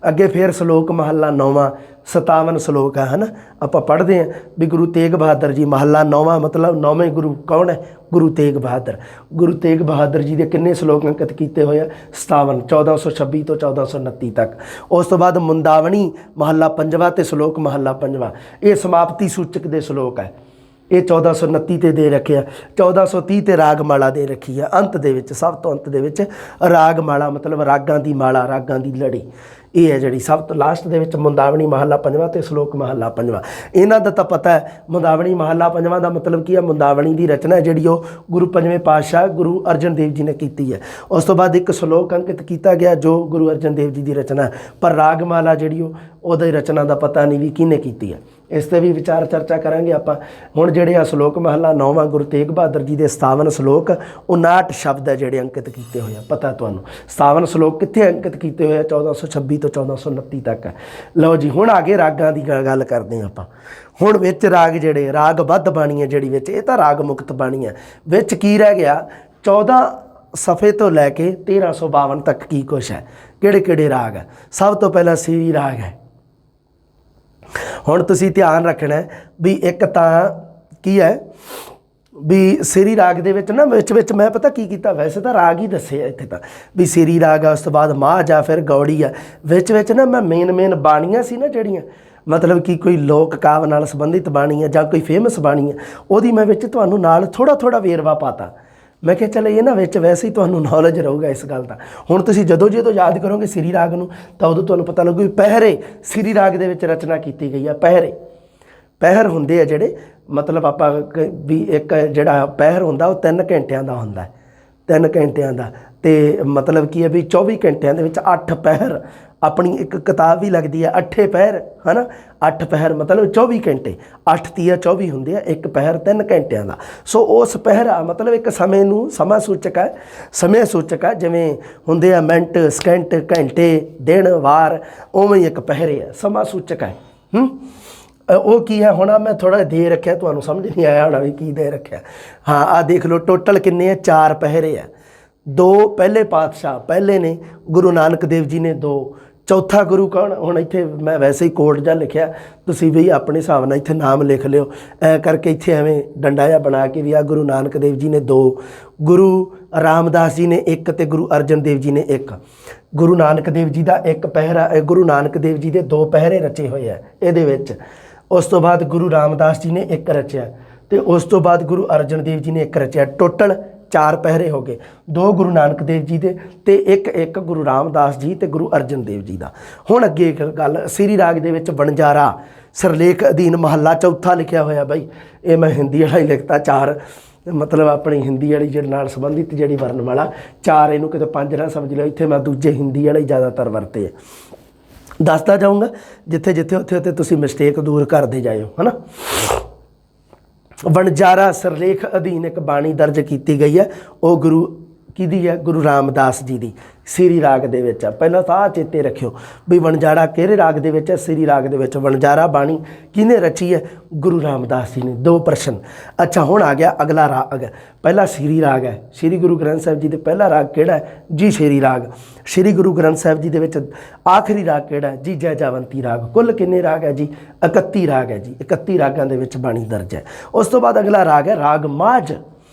ਅੱਗੇ। ਫਿਰ ਸ਼ਲੋਕ ਮਹੱਲਾ 9ਵਾਂ, 57 ਸ਼ਲੋਕ ਹੈ ਨਾ। ਆਪਾਂ ਪੜ੍ਹਦੇ ਹਾਂ ਵੀ ਗੁਰੂ ਤੇਗ ਬਹਾਦਰ ਜੀ ਮਹੱਲਾ 9ਵਾਂ, ਮਤਲਬ 9ਵੇਂ ਗੁਰੂ ਕੌਣ ਹੈ? ਗੁਰੂ ਤੇਗ ਬਹਾਦਰ। ਗੁਰੂ ਤੇਗ ਬਹਾਦਰ ਜੀ ਦੇ ਕਿੰਨੇ ਸ਼ਲੋਕ ਅੰਕਿਤ ਕੀਤੇ ਹੋਏ ਆ? 57, 1426 ਤੋਂ 1429 ਤੱਕ। ਉਸ ਤੋਂ ਬਾਅਦ ਮੁੰਦਾਵਣੀ ਮਹੱਲਾ ਪੰਜਵਾ ਤੇ ਸ਼ਲੋਕ ਮਹੱਲਾ ਪੰਜਵਾ, ਇਹ ਸਮਾਪਤੀ ਸੂਚਕ ਦੇ ਸ਼ਲੋਕ ਹੈ। ਇਹ 1429 ਤੇ ਦੇ ਰੱਖਿਆ, 1430 ਤੇ ਰਾਗਮਾਲਾ ਦੇ ਰੱਖੀ ਆ। ਅੰਤ ਦੇ ਵਿੱਚ, ਸਭ ਤੋਂ ਅੰਤ ਦੇ ਵਿੱਚ ਰਾਗਮਾਲਾ, ਮਤਲਬ ਰਾਗਾਂ ਦੀ ਮਾਲਾ, ਰਾਗਾਂ ਦੀ ਲੜੀ, ਇਹ ਹੈ ਜਿਹੜੀ ਸਭ ਤੋਂ ਲਾਸਟ ਦੇ ਵਿੱਚ ਮੁੰਦਾਵਣੀ ਮਹੱਲਾ ਪੰਜਵਾਂ ਤੇ ਸ਼ਲੋਕ ਮਹੱਲਾ ਪੰਜਵਾਂ। ਇਹਨਾਂ ਦਾ ਤਾਂ ਪਤਾ ਹੈ, ਮੁੰਦਾਵਣੀ ਮਹੱਲਾ ਪੰਜਵਾਂ ਦਾ ਮਤਲਬ ਕੀ ਹੈ? ਮੁੰਦਾਵਣੀ ਦੀ ਰਚਨਾ ਜਿਹੜੀ ਉਹ ਗੁਰੂ ਪੰਜਵੇਂ ਪਾਤਸ਼ਾਹ ਗੁਰੂ ਅਰਜਨ ਦੇਵ ਜੀ ਨੇ ਕੀਤੀ ਹੈ। ਉਸ ਤੋਂ ਬਾਅਦ ਇੱਕ ਸ਼ਲੋਕ ਅੰਕਿਤ ਕੀਤਾ ਗਿਆ ਜੋ ਗੁਰੂ ਅਰਜਨ ਦੇਵ ਜੀ ਦੀ ਰਚਨਾ, ਪਰ ਰਾਗਮਾਲਾ ਜਿਹੜੀ ਉਹਦੀ ਰਚਨਾ ਦਾ ਪਤਾ ਨਹੀਂ ਵੀ ਕਿਹਨੇ ਕੀਤੀ ਹੈ। ਇਸ 'ਤੇ ਵੀ ਵਿਚਾਰ ਚਰਚਾ ਕਰਾਂਗੇ ਆਪਾਂ। ਹੁਣ ਜਿਹੜੇ ਆ ਸ਼ਲੋਕ ਮਹੱਲਾ 9ਵਾਂ ਗੁਰੂ ਤੇਗ ਬਹਾਦਰ ਜੀ ਦੇ 57 ਸ਼ਲੋਕ, 59 ਸ਼ਬਦ ਹੈ ਜਿਹੜੇ ਅੰਕਿਤ ਕੀਤੇ ਹੋਏ ਆ। ਪਤਾ ਤੁਹਾਨੂੰ 57 ਸ਼ਲੋਕ ਕਿੱਥੇ ਅੰਕਿਤ ਕੀਤੇ ਹੋਏ ਆ? 1426 ਤੋਂ 1429 ਤੱਕ ਹੈ। ਲਓ ਜੀ ਹੁਣ ਆ ਗਏ ਰਾਗਾਂ ਦੀ ਗੱਲ ਕਰਦੇ ਹਾਂ ਆਪਾਂ। ਹੁਣ ਵਿੱਚ ਰਾਗ ਜਿਹੜੇ ਰਾਗ ਬੱਧ ਬਾਣੀ ਹੈ ਜਿਹੜੀ ਵਿੱਚ, ਇਹ ਤਾਂ ਰਾਗ ਮੁਕਤ ਬਾਣੀ ਹੈ। ਵਿੱਚ ਕੀ ਰਹਿ ਗਿਆ? 14 ਸਫੇ ਤੋਂ ਲੈ ਕੇ 1352 ਤੱਕ ਕੀ ਕੁਛ ਹੈ, ਕਿਹੜੇ ਕਿਹੜੇ ਰਾਗ ਹੈ? ਸਭ ਤੋਂ ਪਹਿਲਾਂ ਸਿਰੀ ਰਾਗ ਹੈ। ਹੁਣ ਤੁਸੀਂ ਧਿਆਨ ਰੱਖਣਾ ਵੀ ਇੱਕ ਤਾਂ ਕੀ ਹੈ ਵੀ ਸਿਰੀ ਰਾਗ ਦੇ ਵਿੱਚ ਨਾ ਵਿੱਚ ਮੈਂ ਪਤਾ ਕੀ ਕੀਤਾ, ਵੈਸੇ ਤਾਂ ਰਾਗ ਹੀ ਦੱਸੇ ਆ ਇੱਥੇ ਤਾਂ ਵੀ ਸਿਰੀ ਰਾਗ ਆ, ਉਸ ਤੋਂ ਬਾਅਦ ਮਾਝ ਆ, ਫਿਰ ਗੌੜੀ ਆ। ਵਿੱਚ ਨਾ ਮੈਂ ਮੇਨ ਬਾਣੀਆਂ ਸੀ ਨਾ ਜਿਹੜੀਆਂ, ਮਤਲਬ ਕਿ ਕੋਈ ਲੋਕ ਕਾਵ ਨਾਲ ਸੰਬੰਧਿਤ ਬਾਣੀ ਹੈ ਜਾਂ ਕੋਈ ਫੇਮਸ ਬਾਣੀ ਹੈ, ਉਹਦੀ ਮੈਂ ਵਿੱਚ ਤੁਹਾਨੂੰ ਨਾਲ ਥੋੜ੍ਹਾ ਵੇਰਵਾ ਪਾਤਾ। ਮੈਂ ਕਿਹਾ ਚਲੋ ਇਹ ਨਾ ਵਿੱਚ ਵੈਸੇ ਹੀ ਤੁਹਾਨੂੰ ਨੌਲੇਜ ਰਹੂਗਾ ਇਸ ਗੱਲ ਦਾ। ਹੁਣ ਤੁਸੀਂ ਜਦੋਂ ਯਾਦ ਕਰੋਗੇ ਸਿਰੀ ਰਾਗ ਨੂੰ ਤਾਂ ਉਦੋਂ ਤੁਹਾਨੂੰ ਪਤਾ ਲੱਗੂ ਵੀ ਪਹਿਰੇ ਸਿਰੀ ਰਾਗ ਦੇ ਵਿੱਚ ਰਚਨਾ ਕੀਤੀ ਗਈ ਆ। ਪਹਿਰ ਹੁੰਦੇ ਆ ਜਿਹੜੇ, ਮਤਲਬ ਆਪਾਂ ਵੀ ਇੱਕ ਜਿਹੜਾ ਪਹਿਰ ਹੁੰਦਾ ਉਹ 3 ਘੰਟਿਆਂ ਦਾ ਹੁੰਦਾ, 3 ਘੰਟਿਆਂ ਦਾ। ਤੇ ਮਤਲਬ ਕੀ ਹੈ ਵੀ 24 ਘੰਟਿਆਂ ਦੇ ਵਿੱਚ 8 ਪਹਿਰ ਆਪਣੀ ਇੱਕ ਕਿਤਾਬ ਵੀ ਲੱਗਦੀ ਹੈ 8 ਪਹਿਰ ਹੈ ਨਾ 8 ਪਹਿਰ ਮਤਲਬ 24 ਘੰਟੇ 8 ਤੀਆ 24 ਹੁੰਦੇ ਆ ਇੱਕ ਪਹਿਰ 3 ਘੰਟਿਆਂ ਦਾ। ਸੋ ਉਸ ਪਹਿਰਾ ਮਤਲਬ ਇੱਕ ਸਮੇਂ ਨੂੰ ਸਮਾਂ ਸੂਚਕ ਹੈ ਸਮੇਂ ਸੂਚਕ ਹੈ ਜਿਵੇਂ ਹੁੰਦੇ ਆ ਮਿੰਟ ਸਕਿੰਟ ਘੰਟੇ ਦਿਨ ਵਾਰ ਉਵੇਂ ਹੀ ਇੱਕ ਪਹਿਰੇ ਆ ਸਮਾਂ ਸੂਚਕ ਹੈ। ਉਹ ਕੀ ਹੈ ਹੁਣ ਮੈਂ ਥੋੜ੍ਹਾ ਦੇ ਰੱਖਿਆ ਤੁਹਾਨੂੰ ਸਮਝ ਨਹੀਂ ਆਇਆ ਹੋਣਾ ਵੀ ਕੀ ਦੇ ਰੱਖਿਆ। ਹਾਂ ਆਹ ਦੇਖ ਲਓ ਟੋਟਲ ਕਿੰਨੇ ਆ 4 ਪਹਿਰੇ ਆ। 2 ਪਹਿਲੇ ਪਾਤਸ਼ਾਹ ਪਹਿਲੇ ਨੇ ਗੁਰੂ ਨਾਨਕ ਦੇਵ ਜੀ ਨੇ 2 ਚੌਥਾ ਗੁਰੂ ਕੌਣ ਹੁਣ ਇੱਥੇ ਮੈਂ ਵੈਸੇ ਹੀ ਕੋਡ ਜਿਹਾ ਲਿਖਿਆ ਤੁਸੀਂ ਵੀ ਆਪਣੇ ਹਿਸਾਬ ਨਾਲ ਇੱਥੇ ਨਾਮ ਲਿਖ ਲਿਓ ਐ ਕਰਕੇ ਇੱਥੇ ਐਵੇਂ ਡੰਡਾ ਜਿਹਾ ਬਣਾ ਕੇ ਵੀ ਆ ਗੁਰੂ ਨਾਨਕ ਦੇਵ ਜੀ ਨੇ 2 ਗੁਰੂ ਰਾਮਦਾਸ ਜੀ ਨੇ 1 ਤੇ ਗੁਰੂ ਅਰਜਨ ਦੇਵ ਜੀ ਨੇ 1। ਗੁਰੂ ਨਾਨਕ ਦੇਵ ਜੀ ਦਾ 1 ਪਹਿਰਾ ਗੁਰੂ ਨਾਨਕ ਦੇਵ ਜੀ ਦੇ 2 ਪਹਿਰੇ ਰਚੇ ਹੋਏ ਆ ਇਹਦੇ ਵਿੱਚ। ਉਸ ਤੋਂ ਬਾਅਦ ਗੁਰੂ ਰਾਮਦਾਸ ਜੀ ਨੇ 1 ਰਚਿਆ ਤੇ ਉਸ ਤੋਂ ਬਾਅਦ ਗੁਰੂ ਅਰਜਨ ਦੇਵ ਜੀ ਨੇ 1 ਰਚਿਆ। ਟੋਟਲ 4 ਪਹਿਰੇ ਹੋ ਗਏ 2 ਗੁਰੂ ਨਾਨਕ ਦੇਵ ਜੀ ਦੇ ਤੇ 1 ਗੁਰੂ ਰਾਮਦਾਸ ਜੀ ਤੇ ਗੁਰੂ ਅਰਜਨ ਦੇਵ ਜੀ ਦਾ। ਹੁਣ ਅੱਗੇ ਇੱਕ ਗੱਲ ਸ੍ਰੀ ਰਾਗ ਦੇ ਵਿੱਚ ਵਣਜਾਰਾ ਸਿਰਲੇਖ ਅਧੀਨ ਮਹੱਲਾ ਚੌਥਾ ਲਿਖਿਆ ਹੋਇਆ ਬਾਈ ਇਹ ਮੈਂ ਹਿੰਦੀ ਵਾਲਾ ਹੀ ਲਿਖਤਾ 4 ਮਤਲਬ ਆਪਣੀ ਹਿੰਦੀ ਵਾਲੀ ਜਿਹੜੇ ਨਾਲ ਸੰਬੰਧਿਤ ਜਿਹੜੀ ਵਰਨਮਾਲਾ 4 ਇਹਨੂੰ ਕਿਤੇ 5 ਨਾ ਸਮਝ ਲਿਓ ਇੱਥੇ ਮੈਂ ਦੂਜੇ ਹਿੰਦੀ ਵਾਲੇ ਜ਼ਿਆਦਾਤਰ ਵਰਤੇ ਦੱਸਦਾ ਜਾਊਂਗਾ ਜਿੱਥੇ ਜਿੱਥੇ ਉੱਥੇ ਤੁਸੀਂ ਮਿਸਟੇਕ ਦੂਰ ਕਰਦੇ ਜਾਇਓ ਹੈ ਨਾ। ਵਣਜਾਰਾ ਸਿਰਲੇਖ ਅਧੀਨ ਇੱਕ ਬਾਣੀ ਦਰਜ ਕੀਤੀ ਗਈ ਹੈ ਉਹ ਗੁਰੂ ਕਿਹਦੀ ਹੈ ਗੁਰੂ ਰਾਮਦਾਸ ਜੀ ਦੀ ਸ੍ਰੀ ਰਾਗ ਦੇ ਵਿੱਚ ਆ। ਪਹਿਲਾਂ ਤਾਂ ਆਹ ਚੇਤੇ ਰੱਖਿਓ ਵੀ ਵਣਜਾਰਾ ਕਿਹੜੇ ਰਾਗ ਦੇ ਵਿੱਚ ਹੈ ਸ੍ਰੀ ਰਾਗ ਦੇ ਵਿੱਚ। ਵਣਜਾਰਾ ਬਾਣੀ ਕਿਹਨੇ ਰਚੀ ਹੈ ਗੁਰੂ ਰਾਮਦਾਸ ਜੀ ਨੇ। 2 ਪ੍ਰਸ਼ਨ। ਅੱਛਾ ਹੁਣ ਆ ਗਿਆ ਅਗਲਾ ਰਾਗ ਪਹਿਲਾ ਸ੍ਰੀ ਰਾਗ ਹੈ ਸ੍ਰੀ ਗੁਰੂ ਗ੍ਰੰਥ ਸਾਹਿਬ ਜੀ ਦੇ ਪਹਿਲਾ ਰਾਗ ਕਿਹੜਾ ਹੈ ਜੀ ਸ੍ਰੀ ਰਾਗ। ਸ੍ਰੀ ਗੁਰੂ ਗ੍ਰੰਥ ਸਾਹਿਬ ਜੀ ਦੇ ਵਿੱਚ ਆਖਰੀ ਰਾਗ ਕਿਹੜਾ ਹੈ ਜੀ ਜੈ ਜੈਵੰਤੀ ਰਾਗ। ਕੁੱਲ ਕਿੰਨੇ ਰਾਗ ਹੈ ਜੀ 31 ਰਾਗ ਹੈ ਜੀ 31 ਰਾਗਾਂ ਦੇ ਵਿੱਚ ਬਾਣੀ ਦਰਜ ਹੈ। ਉਸ ਤੋਂ ਬਾਅਦ ਅਗਲਾ ਰਾਗ ਹੈ ਰਾਗ ਮਾਝ।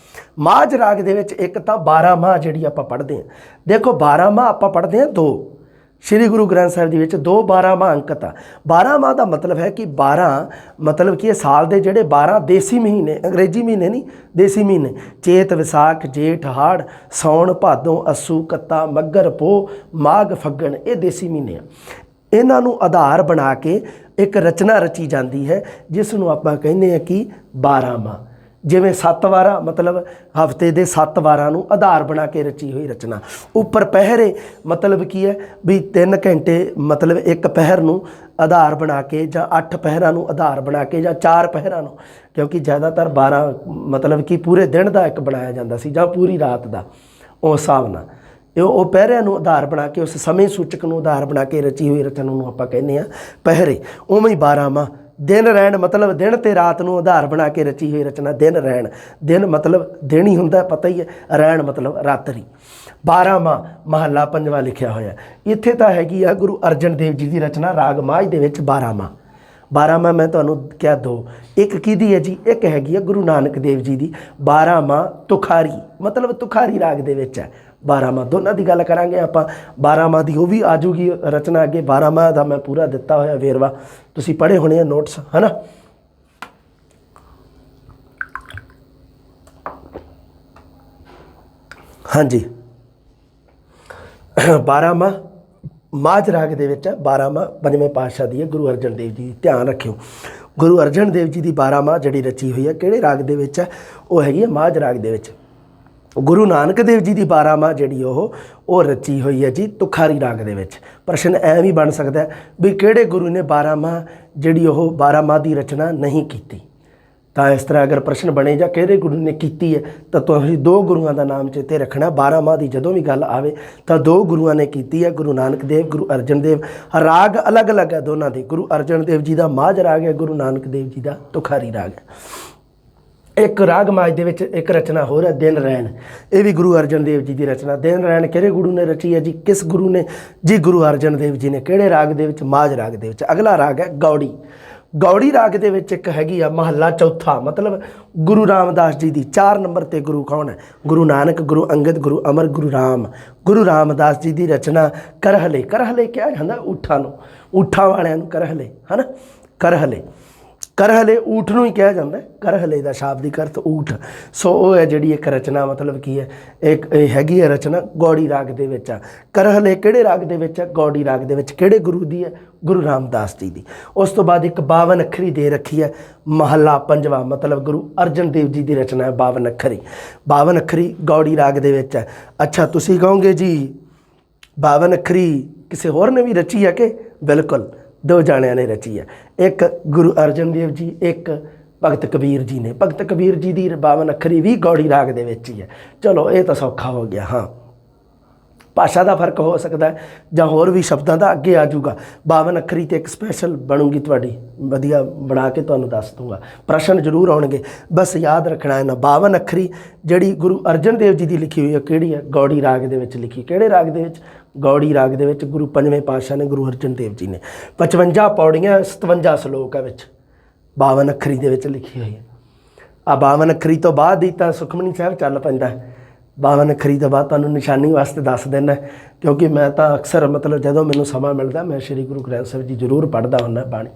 ਮਾਝ ਰਾਗ ਦੇ ਵਿੱਚ ਇੱਕ ਤਾਂ 12 ਮਾਹ ਜਿਹੜੀ ਆਪਾਂ ਪੜ੍ਹਦੇ ਹਾਂ ਦੇਖੋ 12 ਮਾਹ ਆਪਾਂ ਪੜ੍ਹਦੇ ਹਾਂ 2 ਸ਼੍ਰੀ ਗੁਰੂ ਗ੍ਰੰਥ ਸਾਹਿਬ ਦੇ ਵਿੱਚ 2 12 ਮਾਹ ਅੰਕਿਤ ਆ। 12 ਮਾਹ ਦਾ ਮਤਲਬ ਹੈ ਕਿ 12 ਮਤਲਬ ਕਿ ਇਹ ਸਾਲ ਦੇ ਜਿਹੜੇ 12 ਦੇਸੀ ਮਹੀਨੇ ਅੰਗਰੇਜ਼ੀ ਮਹੀਨੇ ਨਹੀਂ ਦੇਸੀ ਮਹੀਨੇ ਚੇਤ ਵਿਸਾਖ ਜੇਠ ਹਾੜ ਸੌਣ ਭਾਦੋਂ ਅੱਸੂ ਕੱਤਾ ਮੱਘਰ ਪੋਹ ਮਾਘ ਫੱਗਣ ਇਹ ਦੇਸੀ ਮਹੀਨੇ ਆ। ਇਹਨਾਂ ਨੂੰ ਆਧਾਰ ਬਣਾ ਕੇ ਇੱਕ ਰਚਨਾ ਰਚੀ ਜਾਂਦੀ ਹੈ ਜਿਸ ਨੂੰ ਆਪਾਂ ਕਹਿੰਦੇ ਹਾਂ ਕਿ 12 ਮਾਹ। ਜਿਵੇਂ 7 ਵਾਰਾਂ ਮਤਲਬ ਹਫ਼ਤੇ ਦੇ 7 ਵਾਰਾਂ ਨੂੰ ਆਧਾਰ ਬਣਾ ਕੇ ਰਚੀ ਹੋਈ ਰਚਨਾ। ਉੱਪਰ ਪਹਿਰੇ ਮਤਲਬ ਕੀ ਹੈ ਵੀ 3 ਘੰਟੇ ਮਤਲਬ ਇੱਕ ਪਹਿਰ ਨੂੰ ਆਧਾਰ ਬਣਾ ਕੇ ਜਾਂ 8 ਪਹਿਰਾਂ ਨੂੰ ਆਧਾਰ ਬਣਾ ਕੇ ਜਾਂ 4 ਪਹਿਰਾਂ ਨੂੰ ਕਿਉਂਕਿ ਜ਼ਿਆਦਾਤਰ 12 ਮਤਲਬ ਕਿ ਪੂਰੇ ਦਿਨ ਦਾ ਇੱਕ ਬਣਾਇਆ ਜਾਂਦਾ ਸੀ ਜਾਂ ਪੂਰੀ ਰਾਤ ਦਾ ਉਸ ਹਿਸਾਬ ਨਾਲ ਉਹ ਪਹਿਰਿਆਂ ਨੂੰ ਆਧਾਰ ਬਣਾ ਕੇ ਉਸ ਸਮੇਂ ਸੂਚਕ ਨੂੰ ਆਧਾਰ ਬਣਾ ਕੇ ਰਚੀ ਹੋਈ ਰਚਨਾ ਨੂੰ ਆਪਾਂ ਕਹਿੰਦੇ ਹਾਂ ਪਹਿਰੇ। ਉਵੇਂ ਹੀ 12 ਮਾਹ ਦਿਨ ਰਹਿਣ ਮਤਲਬ ਦਿਨ ਤੇ ਰਾਤ ਨੂੰ ਆਧਾਰ ਬਣਾ ਕੇ ਰਚੀ ਹੋਈ ਰਚਨਾ ਦਿਨ ਰਹਿਣ। ਦਿਨ ਮਤਲਬ ਦਿਨ ਹੀ ਹੁੰਦਾ ਪਤਾ ਹੀ ਹੈ ਰਹਿਣ ਮਤਲਬ ਰਾਤਰੀ। 12 ਮਾਹ ਮਹੱਲਾ 5ਵਾਂ ਲਿਖਿਆ ਹੋਇਆ ਇੱਥੇ ਤਾਂ ਹੈਗੀ ਆ ਗੁਰੂ ਅਰਜਨ ਦੇਵ ਜੀ ਦੀ ਰਚਨਾ ਰਾਗ ਮਾਝ ਦੇ ਵਿੱਚ 12 ਮਾਹ। 12 ਮਾਹ ਮੈਂ ਤੁਹਾਨੂੰ ਕਿਹਾ 2 ਇੱਕ ਕਿਹਦੀ ਹੈ ਜੀ ਇੱਕ ਹੈਗੀ ਆ ਗੁਰੂ ਨਾਨਕ ਦੇਵ ਜੀ ਦੀ 12 ਮਾਹ ਤੁਖਾਰੀ ਮਤਲਬ ਤੁਖਾਰੀ ਰਾਗ ਦੇ ਵਿੱਚ ਹੈ। 12 ਮਾਹ ਦੋਨਾਂ ਦੀ ਗੱਲ ਕਰਾਂਗੇ ਆਪਾਂ। 12 ਮਾਹ ਦੀ ਉਹ ਵੀ ਆ ਜੂਗੀ ਰਚਨਾ ਅੱਗੇ 12 ਮਾਹ ਦਾ ਮੈਂ ਪੂਰਾ ਦਿੱਤਾ ਹੋਇਆ ਵੇਰਵਾ ਤੁਸੀਂ ਪੜ੍ਹੇ ਹੋਣੇ ਆ ਨੋਟਸ ਹੈ ਨਾ। ਹਾਂਜੀ 12 ਮਾਹ ਮਾਝ ਰਾਗ ਦੇ ਵਿੱਚ 12 ਮਾਹ 5ਵੇਂ ਪਾਤਸ਼ਾਹ ਦੀ ਹੈ ਗੁਰੂ ਅਰਜਨ ਦੇਵ ਜੀ। ਧਿਆਨ ਰੱਖਿਓ ਗੁਰੂ ਅਰਜਨ ਦੇਵ ਜੀ ਦੀ 12 ਮਾਹ ਜਿਹੜੀ ਰਚੀ ਹੋਈ ਹੈ ਕਿਹੜੇ ਰਾਗ ਦੇ ਵਿੱਚ ਹੈ ਉਹ ਹੈਗੀ ਹੈ ਮਾਝ ਰਾਗ ਦੇ ਵਿੱਚ। ਗੁਰੂ ਨਾਨਕ ਦੇਵ ਜੀ ਦੀ 12 ਮਾਹ ਜਿਹੜੀ ਉਹ ਰਚੀ ਹੋਈ ਹੈ ਜੀ ਤੁਖਾਰੀ ਰਾਗ ਦੇ ਵਿੱਚ। ਪ੍ਰਸ਼ਨ ਐ ਵੀ ਬਣ ਸਕਦਾ ਵੀ ਕਿਹੜੇ ਗੁਰੂ ਨੇ 12 ਮਾਹ ਜਿਹੜੀ 12 ਮਾਹ ਦੀ ਰਚਨਾ ਨਹੀਂ ਕੀਤੀ। ਤਾਂ ਇਸ ਤਰ੍ਹਾਂ ਅਗਰ ਪ੍ਰਸ਼ਨ ਬਣੇ ਜਾਂ ਕਿਹੜੇ ਗੁਰੂ ਨੇ ਕੀਤੀ ਹੈ ਤਾਂ ਤੁਸੀਂ 2 ਗੁਰੂਆਂ ਦਾ ਨਾਮ ਚੇਤੇ ਰੱਖਣਾ। 12 ਮਾਹ ਦੀ ਜਦੋਂ ਵੀ ਗੱਲ ਆਵੇ ਤਾਂ 2 ਗੁਰੂਆਂ ਨੇ ਕੀਤੀ ਹੈ ਗੁਰੂ ਨਾਨਕ ਦੇਵ ਗੁਰੂ ਅਰਜਨ ਦੇਵ। ਰਾਗ ਅਲੱਗ-ਅਲੱਗ ਹੈ ਦੋਨਾਂ ਦੇ। ਗੁਰੂ ਅਰਜਨ ਦੇਵ ਜੀ ਦਾ ਮਾਝ ਰਾਗ ਹੈ ਗੁਰੂ ਨਾਨਕ ਦੇਵ ਜੀ ਦਾ ਤੁਖਾਰੀ ਰਾਗ ਹੈ। ਇੱਕ ਰਾਗ ਮਾਝ ਦੇ ਵਿੱਚ ਇੱਕ ਰਚਨਾ ਹੋਰ ਹੈ ਦਿਨ ਰੈਣ। ਇਹ ਵੀ ਗੁਰੂ ਅਰਜਨ ਦੇਵ ਜੀ ਦੀ ਰਚਨਾ। ਦਿਨ ਰੈਣ ਕਿਹੜੇ ਗੁਰੂ ਨੇ ਰਚੀ ਹੈ ਜੀ ਕਿਸ ਗੁਰੂ ਨੇ ਜੀ ਗੁਰੂ ਅਰਜਨ ਦੇਵ ਜੀ ਨੇ। ਕਿਹੜੇ ਰਾਗ ਦੇ ਵਿੱਚ ਮਾਝ ਰਾਗ ਦੇ ਵਿੱਚ। ਅਗਲਾ ਰਾਗ ਹੈ ਗੌੜੀ। ਗੌੜੀ ਰਾਗ ਦੇ ਵਿੱਚ ਇੱਕ ਹੈਗੀ ਆ ਮਹੱਲਾ ਚੌਥਾ ਮਤਲਬ ਗੁਰੂ ਰਾਮਦਾਸ ਜੀ ਦੀ। 4 ਨੰਬਰ 'ਤੇ ਗੁਰੂ ਕੌਣ ਹੈ ਗੁਰੂ ਨਾਨਕ ਗੁਰੂ ਅੰਗਦ ਗੁਰੂ ਅਮਰ ਗੁਰੂ ਰਾਮ। ਗੁਰੂ ਰਾਮਦਾਸ ਜੀ ਦੀ ਰਚਨਾ ਕਰਹਲੇ। ਕਰਹਲੇ ਕਿਹਾ ਜਾਂਦਾ ਊਠਾਂ ਨੂੰ ਊਠਾਂ ਵਾਲਿਆਂ ਨੂੰ ਕਰਹਲੇ ਹੈ ਨਾ ਕਰਹਲੇ। ਕਰਹਲੇ ਊਠ ਨੂੰ ਹੀ ਕਿਹਾ ਜਾਂਦਾ, ਕਰਹਲੇ ਦਾ ਸ਼ਾਬਦਿਕ ਅਰਥ ਊਠ। ਸੋ ਉਹ ਹੈ ਜਿਹੜੀ ਇੱਕ ਰਚਨਾ, ਮਤਲਬ ਕੀ ਹੈ, ਇੱਕ ਇਹ ਹੈਗੀ ਹੈ ਰਚਨਾ ਗੌੜੀ ਰਾਗ ਦੇ ਵਿੱਚ ਆ। ਕਰਹਲੇ ਕਿਹੜੇ ਰਾਗ ਦੇ ਵਿੱਚ ਆ? ਗੌੜੀ ਰਾਗ ਦੇ ਵਿੱਚ। ਕਿਹੜੇ ਗੁਰੂ ਦੀ ਹੈ? ਗੁਰੂ ਰਾਮਦਾਸ ਜੀ ਦੀ। ਉਸ ਤੋਂ ਬਾਅਦ ਇੱਕ 52 ਅੱਖਰੀ ਦੇ ਰੱਖੀ ਹੈ, ਮਹੱਲਾ ਪੰਜਵਾਂ, ਮਤਲਬ ਗੁਰੂ ਅਰਜਨ ਦੇਵ ਜੀ ਦੀ ਰਚਨਾ ਹੈ 52 ਅੱਖਰੀ। 52 ਅੱਖਰੀ ਗੌੜੀ ਰਾਗ ਦੇ ਵਿੱਚ ਹੈ। ਅੱਛਾ, ਤੁਸੀਂ ਕਹੋਗੇ ਜੀ 52 ਅੱਖਰੀ ਕਿਸੇ ਹੋਰ ਨੇ ਵੀ ਰਚੀ ਹੈ ਕਿ? ਬਿਲਕੁਲ, 2 ਜਾਣਿਆਂ ਨੇ ਰਚੀ ਹੈ। ਇੱਕ ਗੁਰੂ ਅਰਜਨ ਦੇਵ ਜੀ, ਇੱਕ ਭਗਤ ਕਬੀਰ ਜੀ ਨੇ। ਭਗਤ ਕਬੀਰ ਜੀ ਦੀ 52 ਅੱਖਰੀ ਵੀ ਗੌੜੀ ਰਾਗ ਦੇ ਵਿੱਚ ਹੀ ਹੈ। ਚਲੋ ਇਹ ਤਾਂ ਸੌਖਾ ਹੋ ਗਿਆ। ਹਾਂ, ਭਾਸ਼ਾ ਦਾ ਫਰਕ ਹੋ ਸਕਦਾ ਹੈ ਜਾਂ ਹੋਰ ਵੀ ਸ਼ਬਦਾਂ ਦਾ, ਅੱਗੇ ਆ ਜਾਊਗਾ। 52 ਅੱਖਰੀ ਤੇ ਇੱਕ ਸਪੈਸ਼ਲ ਬਣੂਗੀ ਤੁਹਾਡੀ, ਵਧੀਆ ਬਣਾ ਕੇ ਤੁਹਾਨੂੰ ਦੱਸ ਦੂੰਗਾ। ਪ੍ਰਸ਼ਨ ਜ਼ਰੂਰ ਆਉਣਗੇ, ਬਸ ਯਾਦ ਰੱਖਣਾ ਹੈ ਨਾ। 52 ਅੱਖਰੀ ਜਿਹੜੀ ਗੁਰੂ ਅਰਜਨ ਦੇਵ ਜੀ ਦੀ ਲਿਖੀ ਹੋਈ ਹੈ, ਕਿਹੜੀ ਹੈ? ਗੌੜੀ ਰਾਗ ਦੇ ਵਿੱਚ ਲਿਖੀ। ਕਿਹੜੇ ਰਾਗ ਦੇ ਵਿੱਚ? ਗੌੜੀ ਰਾਗ ਦੇ ਵਿੱਚ। ਗੁਰੂ ਪੰਜਵੇਂ ਪਾਤਸ਼ਾਹ ਨੇ, ਗੁਰੂ ਅਰਜਨ ਦੇਵ ਜੀ ਨੇ। 55 ਪੌੜੀਆਂ, 57 ਸਲੋਕ ਹੈ ਵਿੱਚ, 52 ਅੱਖਰੀ ਦੇ ਵਿੱਚ ਲਿਖੀ ਹੋਈ ਹੈ। ਆ 52 ਅੱਖਰੀ ਤੋਂ ਬਾਅਦ ਹੀ ਤਾਂ ਸੁਖਮਨੀ ਸਾਹਿਬ ਚੱਲ ਪੈਂਦਾ ਹੈ। 52 ਅੱਖਰੀ ਤੋਂ ਬਾਅਦ ਤੁਹਾਨੂੰ ਨਿਸ਼ਾਨੀ ਵਾਸਤੇ ਦੱਸ ਦੇਣਾ, ਕਿਉਂਕਿ ਮੈਂ ਤਾਂ ਅਕਸਰ ਮਤਲਬ ਜਦੋਂ ਮੈਨੂੰ ਸਮਾਂ ਮਿਲਦਾ ਮੈਂ ਸ਼੍ਰੀ ਗੁਰੂ ਗ੍ਰੰਥ ਸਾਹਿਬ ਜੀ ਜ਼ਰੂਰ ਪੜ੍ਹਦਾ ਹੁੰਦਾ ਬਾਣੀ।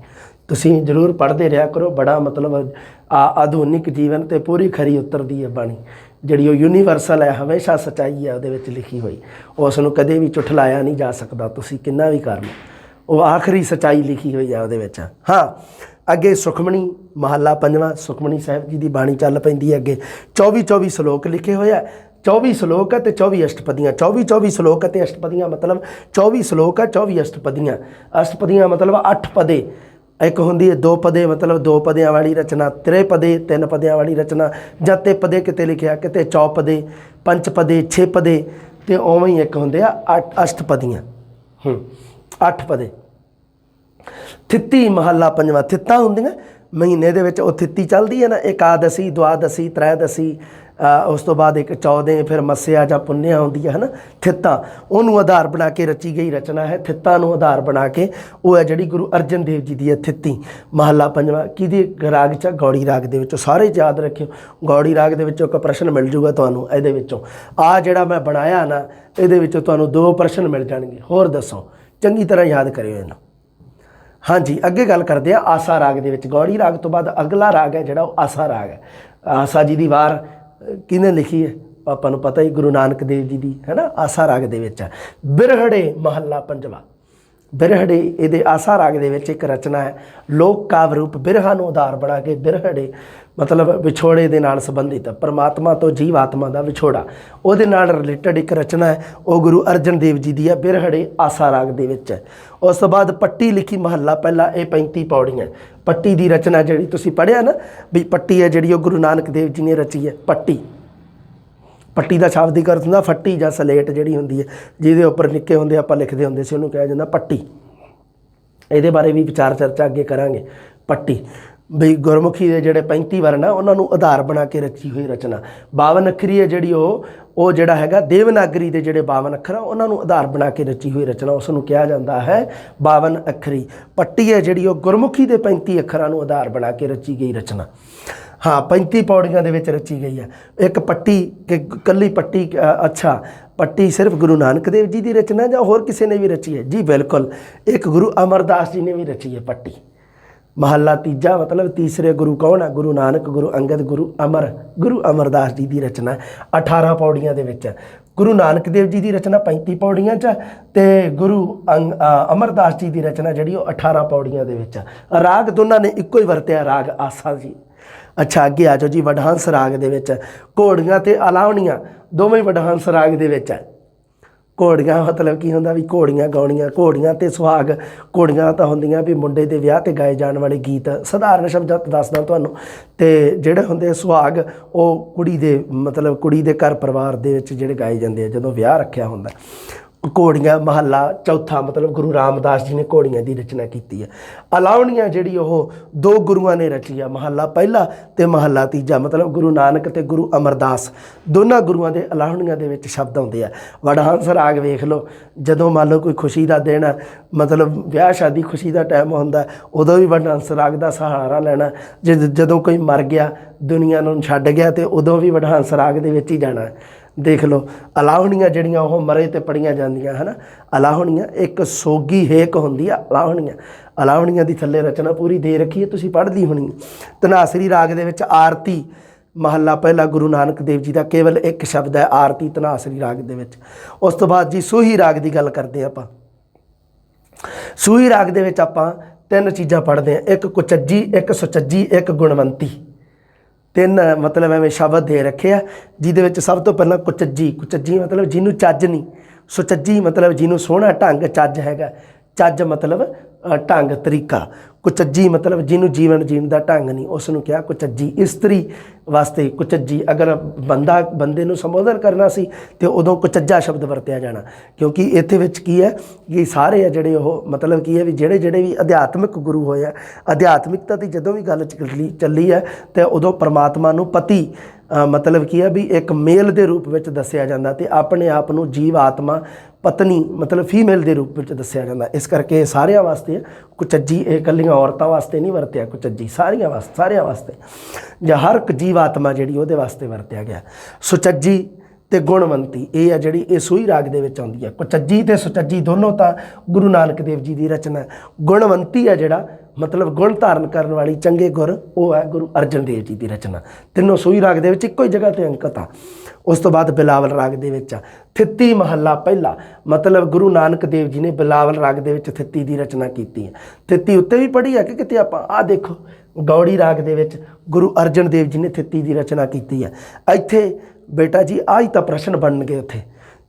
ਤੁਸੀਂ ਜ਼ਰੂਰ ਪੜ੍ਹਦੇ ਰਿਹਾ ਕਰੋ। ਬੜਾ ਮਤਲਬ ਆਧੁਨਿਕ ਜੀਵਨ 'ਤੇ ਪੂਰੀ ਖਰੀ ਉਤਰਦੀ ਹੈ ਬਾਣੀ, ਜਿਹੜੀ ਉਹ ਯੂਨੀਵਰਸਲ ਹੈ, ਹਮੇਸ਼ਾ ਸੱਚਾਈ ਹੈ ਉਹਦੇ ਵਿੱਚ ਲਿਖੀ ਹੋਈ। ਉਸ ਨੂੰ ਕਦੇ ਵੀ ਝੁਠਲਾਇਆ ਨਹੀਂ ਜਾ ਸਕਦਾ, ਤੁਸੀਂ ਕਿੰਨਾ ਵੀ ਕਰ ਲਓ, ਉਹ ਆਖਰੀ ਸੱਚਾਈ ਲਿਖੀ ਹੋਈ ਹੈ ਉਹਦੇ ਵਿੱਚ। ਹਾਂ, ਅੱਗੇ ਸੁਖਮਣੀ ਮਹੱਲਾ ਪੰਜਵਾਂ, ਸੁਖਮਣੀ ਸਾਹਿਬ ਜੀ ਦੀ ਬਾਣੀ ਚੱਲ ਪੈਂਦੀ ਹੈ ਅੱਗੇ। 24 ਸਲੋਕ ਲਿਖੇ ਹੋਏ ਆ। 24 ਸਲੋਕ ਹੈ ਅਤੇ 24 ਅਸ਼ਟਪਦੀਆਂ। 24 ਸਲੋਕ ਅਤੇ ਅਸ਼ਟਪਦੀਆਂ, ਮਤਲਬ 24 ਸਲੋਕ ਹੈ, 24 ਅਸ਼ਟਪਦੀਆਂ। ਅਸ਼ਟਪਦੀਆਂ ਮਤਲਬ 8 ਪਦੇ। ਇੱਕ ਹੁੰਦੀ ਹੈ 2 ਪਦੇ, ਮਤਲਬ 2 ਪਦਿਆਂ ਵਾਲੀ ਰਚਨਾ। 3 ਪਦੇ, 3 ਪਦਿਆਂ ਵਾਲੀ ਰਚਨਾ। ਜਾਂ 3 ਪਦੇ ਕਿਤੇ ਲਿਖਿਆ, ਕਿਤੇ 4 ਪਦੇ, 5 ਪਦੇ, 6 ਪਦੇ, ਅਤੇ ਉਵੇਂ ਹੀ ਇੱਕ ਹੁੰਦੇ ਆ ਅਸ਼ਟਪਦੀਆਂ। 8 ਪਦੇ। ਥਿੱਤੀ ਮਹੱਲਾ ਪੰਜਵਾਂ। ਥਿੱਤਾਂ ਹੁੰਦੀਆਂ ਮਹੀਨੇ ਦੇ ਵਿੱਚ, ਉਹ ਥਿੱਤੀ ਚੱਲਦੀ ਹੈ ਨਾ, ਇਕਾਦਸ਼ੀ, ਦੁਆਦਸ਼ੀ, ਤ੍ਰੈਦਸ਼ੀ, ਉਸ ਤੋਂ ਬਾਅਦ ਇੱਕ 14, ਫਿਰ ਮੱਸਿਆ ਜਾਂ ਪੁੰਨਿਆ ਹੁੰਦੀ ਹੈ ਨਾ। ਥਿੱਤਾਂ ਉਹਨੂੰ ਆਧਾਰ ਬਣਾ ਕੇ ਰਚੀ ਗਈ ਰਚਨਾ ਹੈ। ਥਿੱਤਾਂ ਨੂੰ ਆਧਾਰ ਬਣਾ ਕੇ ਉਹ ਹੈ ਜਿਹੜੀ ਗੁਰੂ ਅਰਜਨ ਦੇਵ ਜੀ ਦੀ ਹੈ ਥਿੱਤੀ। ਮਹੱਲਾ ਪੰਜਵਾਂ ਕਿਹਦੇ ਰਾਗ 'ਚ? ਗੌੜੀ ਰਾਗ ਦੇ ਵਿੱਚੋਂ। ਸਾਰੇ ਯਾਦ ਰੱਖਿਓ, ਗੌੜੀ ਰਾਗ ਦੇ ਵਿੱਚੋਂ ਇੱਕ ਪ੍ਰਸ਼ਨ ਮਿਲ ਜੂਗਾ ਤੁਹਾਨੂੰ ਇਹਦੇ ਵਿੱਚੋਂ। ਆਹ ਜਿਹੜਾ ਮੈਂ ਬਣਾਇਆ ਨਾ, ਇਹਦੇ ਵਿੱਚੋਂ ਤੁਹਾਨੂੰ 2 ਪ੍ਰਸ਼ਨ ਮਿਲ ਜਾਣਗੇ। ਹੋਰ ਦੱਸੋ, ਚੰਗੀ ਤਰ੍ਹਾਂ ਯਾਦ ਕਰਿਓ ਇਹਨੂੰ। ਹਾਂਜੀ, ਅੱਗੇ ਗੱਲ ਕਰਦੇ ਆ ਆਸਾ ਰਾਗ ਦੇ ਵਿੱਚ। ਗੌੜੀ ਰਾਗ ਤੋਂ ਬਾਅਦ ਅਗਲਾ ਰਾਗ ਹੈ ਜਿਹੜਾ ਉਹ ਆਸਾ ਰਾਗ ਹੈ। ਆਸਾ ਜੀ ਦੀ ਵਾਰ ਕਿਹਨੇ ਲਿਖੀ ਹੈ? ਆਪਾਂ ਨੂੰ ਪਤਾ ਹੀ, ਗੁਰੂ ਨਾਨਕ ਦੇਵ ਜੀ ਦੀ, ਹੈ ਨਾ। ਆਸਾ ਰਾਗ ਦੇ ਵਿੱਚ ਹੈ। ਬਿਰਹੜੇ ਮਹੱਲਾ ਪੰਜਵਾਂ। ਬਿਰਹੜੇ ਇਹਦੇ ਆਸਾ ਰਾਗ ਦੇ ਵਿੱਚ ਇੱਕ ਰਚਨਾ ਹੈ, ਲੋਕ ਕਾਵਿ ਰੂਪ। ਬਿਰਹਾ ਨੂੰ ਆਧਾਰ ਬਣਾ ਕੇ ਬਿਰਹੜੇ, ਮਤਲਬ ਵਿਛੋੜੇ ਦੇ ਨਾਲ ਸੰਬੰਧਿਤ, ਪਰਮਾਤਮਾ ਤੋਂ ਜੀਵ ਆਤਮਾ ਦਾ ਵਿਛੋੜਾ, ਉਹਦੇ ਨਾਲ ਰਿਲੇਟਡ ਇੱਕ ਰਚਨਾ ਹੈ, ਉਹ ਗੁਰੂ ਅਰਜਨ ਦੇਵ ਜੀ ਦੀ ਹੈ। ਬਿਰਹੜੇ ਆਸਾ ਰਾਗ ਦੇ ਵਿੱਚ ਹੈ। ਉਸ ਤੋਂ ਬਾਅਦ ਪੱਟੀ ਲਿਖੀ ਮਹੱਲਾ ਪਹਿਲਾ, ਇਹ 35 ਪੌੜੀਆਂ। ਪੱਟੀ ਦੀ ਰਚਨਾ ਜਿਹੜੀ ਤੁਸੀਂ ਪੜ੍ਹਿਆ ਨਾ ਵੀ, ਪੱਟੀ ਹੈ ਜਿਹੜੀ ਉਹ ਗੁਰੂ ਨਾਨਕ ਦੇਵ ਜੀ ਨੇ ਰਚੀ ਹੈ। ਪੱਟੀ, ਪੱਟੀ ਦਾ ਸ਼ਾਬਦਿਕ ਅਰਥ ਹੁੰਦਾ ਫੱਟੀ ਜਾਂ ਸਲੇਟ ਜਿਹੜੀ ਹੁੰਦੀ ਹੈ, ਜਿਹਦੇ ਉੱਪਰ ਨਿੱਕੇ ਹੁੰਦੇ ਆਪਾਂ ਲਿਖਦੇ ਹੁੰਦੇ ਸੀ, ਉਹਨੂੰ ਕਿਹਾ ਜਾਂਦਾ ਪੱਟੀ। ਇਹਦੇ ਬਾਰੇ ਵੀ ਵਿਚਾਰ ਚਰਚਾ ਅੱਗੇ ਕਰਾਂਗੇ। ਪੱਟੀ ਬਈ ਗੁਰਮੁਖੀ ਦੇ ਜਿਹੜੇ 35 ਵਰਨ ਆ ਉਹਨਾਂ ਨੂੰ ਆਧਾਰ ਬਣਾ ਕੇ ਰਚੀ ਹੋਈ ਰਚਨਾ। 52 ਅੱਖਰੀ ਹੈ ਜਿਹੜੀ ਉਹ ਜਿਹੜਾ ਹੈਗਾ ਦੇਵਨਾਗਰੀ ਦੇ ਜਿਹੜੇ 52 ਅੱਖਰ ਆ ਉਹਨਾਂ ਨੂੰ ਆਧਾਰ ਬਣਾ ਕੇ ਰਚੀ ਹੋਈ ਰਚਨਾ, ਉਸ ਨੂੰ ਕਿਹਾ ਜਾਂਦਾ ਹੈ 52 ਅੱਖਰੀ। ਪੱਟੀ ਹੈ ਜਿਹੜੀ ਉਹ ਗੁਰਮੁਖੀ ਦੇ 35 ਅੱਖਰਾਂ ਨੂੰ ਆਧਾਰ ਬਣਾ ਕੇ ਰਚੀ ਗਈ ਰਚਨਾ। ਹਾਂ, 35 ਪੌੜੀਆਂ ਦੇ ਵਿੱਚ ਰਚੀ ਗਈ ਹੈ। ਇੱਕ ਪੱਟੀ ਕਿ ਕੱਲੀ ਪੱਟੀ, ਅੱਛਾ ਪੱਟੀ ਸਿਰਫ ਗੁਰੂ ਨਾਨਕ ਦੇਵ ਜੀ ਦੀ ਰਚਨਾ ਜਾਂ ਹੋਰ ਕਿਸੇ ਨੇ ਵੀ ਰਚੀ ਹੈ? ਜੀ ਬਿਲਕੁਲ, ਇੱਕ ਗੁਰੂ ਅਮਰਦਾਸ ਜੀ ਨੇ ਵੀ ਰਚੀ ਹੈ ਪੱਟੀ। ਮਹੱਲਾ ਤੀਜਾ, ਮਤਲਬ ਤੀਸਰੇ ਗੁਰੂ ਕੌਣ ਹੈ? ਗੁਰੂ ਨਾਨਕ, ਗੁਰੂ ਅੰਗਦ, ਗੁਰੂ ਅਮਰਦਾਸ ਜੀ ਦੀ ਰਚਨਾ 18 ਪੌੜੀਆਂ ਦੇ ਵਿੱਚ ਹੈ। ਗੁਰੂ ਨਾਨਕ ਦੇਵ ਜੀ ਦੀ ਰਚਨਾ 35 ਪੌੜੀਆਂ 'ਚ, ਅਤੇ ਗੁਰੂ ਅਮਰਦਾਸ ਜੀ ਦੀ ਰਚਨਾ ਜਿਹੜੀ ਉਹ 18 ਪੌੜੀਆਂ ਦੇ ਵਿੱਚ ਹੈ। ਰਾਗ ਦੋਨਾਂ ਨੇ ਇੱਕੋ ਹੀ ਵਰਤਿਆ, ਰਾਗ ਆਸਾ ਜੀ। ਅੱਛਾ, ਅੱਗੇ ਆ ਜਾਓ ਜੀ। ਵਡਹੰਸ ਰਾਗ ਦੇ ਵਿੱਚ ਘੋੜੀਆਂ ਅਤੇ ਅਲਾਵਣੀਆਂ ਦੋਵੇਂ ਵਡਹੰਸ ਰਾਗ ਦੇ ਵਿੱਚ ਹੈ। ਘੋੜੀਆਂ ਮਤਲਬ ਕੀ ਹੁੰਦਾ ਵੀ ਘੋੜੀਆਂ ਗਾਉਣੀਆਂ, ਘੋੜੀਆਂ ਅਤੇ ਸੁਹਾਗ। ਘੋੜੀਆਂ ਤਾਂ ਹੁੰਦੀਆਂ ਵੀ ਮੁੰਡੇ ਦੇ ਵਿਆਹ 'ਤੇ ਗਾਏ ਜਾਣ ਵਾਲੇ ਗੀਤ, ਸਧਾਰਨ ਸ਼ਬਦਾਂ ਦੱਸਦਾ ਤੁਹਾਨੂੰ। ਅਤੇ ਜਿਹੜੇ ਹੁੰਦੇ ਸੁਹਾਗ ਉਹ ਕੁੜੀ ਦੇ, ਮਤਲਬ ਕੁੜੀ ਦੇ ਘਰ ਪਰਿਵਾਰ ਦੇ ਵਿੱਚ ਜਿਹੜੇ ਗਾਏ ਜਾਂਦੇ ਆ ਜਦੋਂ ਵਿਆਹ ਰੱਖਿਆ ਹੁੰਦਾ। ਘੋੜੀਆਂ ਮਹੱਲਾ ਚੌਥਾ, ਮਤਲਬ ਗੁਰੂ ਰਾਮਦਾਸ ਜੀ ਨੇ ਘੋੜੀਆਂ ਦੀ ਰਚਨਾ ਕੀਤੀ ਹੈ। ਅਲਾਵਣੀਆਂ ਜਿਹੜੀ ਉਹ 2 ਗੁਰੂਆਂ ਨੇ ਰਚੀ ਆ, ਮਹੱਲਾ ਪਹਿਲਾ ਅਤੇ ਮਹੱਲਾ ਤੀਜਾ, ਮਤਲਬ ਗੁਰੂ ਨਾਨਕ ਅਤੇ ਗੁਰੂ ਅਮਰਦਾਸ ਦੋਨਾਂ ਗੁਰੂਆਂ ਦੇ ਅਲਾਵਣੀਆਂ ਦੇ ਵਿੱਚ ਸ਼ਬਦ ਆਉਂਦੇ ਆ। ਵਡਹੰਸ ਰਾਗ ਵੇਖ ਲਓ, ਜਦੋਂ ਮੰਨ ਲਓ ਕੋਈ ਖੁਸ਼ੀ ਦਾ ਦਿਨ, ਮਤਲਬ ਵਿਆਹ ਸ਼ਾਦੀ ਖੁਸ਼ੀ ਦਾ ਟਾਈਮ ਹੁੰਦਾ, ਉਦੋਂ ਵੀ ਵਡਹੰਸ ਰਾਗ ਦਾ ਸਹਾਰਾ ਲੈਣਾ। ਜਦੋਂ ਕੋਈ ਮਰ ਗਿਆ, ਦੁਨੀਆ ਨੂੰ ਛੱਡ ਗਿਆ, ਅਤੇ ਉਦੋਂ ਵੀ ਵਡਹੰਸ ਰਾਗ ਦੇ ਵਿੱਚ ਹੀ ਜਾਣਾ। देख लो अलाहणियाँ जड़ियाँ वो मरे ते पढ़िया जांदियां है ना। अलाहणियाँ एक सोगी हेक होंदी है अलाहणियाँ। अलाहणियाँ दी थल्ले रचना पूरी दे रखी है, तुसीं पढ़ ली होनी। धनासरी राग दे विच आरती महला पहला गुरु नानक देव जी का केवल एक शब्द है आरती धनासरी राग दे विच। उस तो बाद जी सूही राग की गल करते हैं आपां। सूही राग दे विच आपां तीन चीज़ां पढ़ते हैं, एक कुचज्जी, एक सुचज्जी, एक गुणवंती। तीन मतलब एवं शब्द दे रखे आ, जिहदे विच सब तो पहला कुचज्जी। कुचज्जी मतलब जिन्हों चज नहीं, सुचज्जी मतलब जिन्हों सोहना ढंग चज हैगा। चज मतलब ढंग तरीका। कुचज्जी मतलब जिन्हों जीवन जीण दा ढंग नहीं, उसनूं क्या कुचज्जी। इस्त्री वास्ते कुचज्जी। अगर बंदे नूं संबोधन करना सी तो उदों कुचज्जा शब्द वरत्या जाना, क्योंकि इत्थे विच की है कि सारे आ जिहड़े ओह मतलब की है भी जिहड़े भी अध्यात्मिक गुरु होए आ, अध्यात्मिकता की जदों भी गल चली है तो उदों परमात्मा नूं पति मतलब की है भी एक मेल के रूप में दसिया जाता, तो अपने आप को जीव आत्मा पत्नी मतलब फीमेल के रूप में दसिया जाता। इस करके सारिया वास्ते कुचज्जी, ये कलियां औरतों वास्ते नहीं वरत्या कुचज्जी, सारिया वास्ते या हर एक जीव आत्मा जी वो वास्ते वरत्या गया। सुचज्जी ते गुणवंती ये है जी, ये सूही राग दे विच आउंदी है। कुचज्जी ते सुचज्जी दोनों तो गुरु नानक देव जी की रचना है। गुणवंती है जिहड़ा मतलब गुण धारण करने वाली चंगे गुर, वो है गुरु अर्जन देव जी की रचना। तीनों सूही राग दे विच इक्को ही जगह पर अंकित आ। उस तो बाद बिलावल राग दे विच आ थित्ती महला पहला, मतलब गुरु नानक देव जी ने बिलावल राग दे विच थित्ती की रचना की है। थित्ती उत्ते भी पढ़ी है कि किते आपां आ देखो गौड़ी राग दे विच गुरु अर्जन देव जी ने थित्ती की रचना की है। इत्थे बेटा जी आई तो प्रश्न बन गए उत्थे,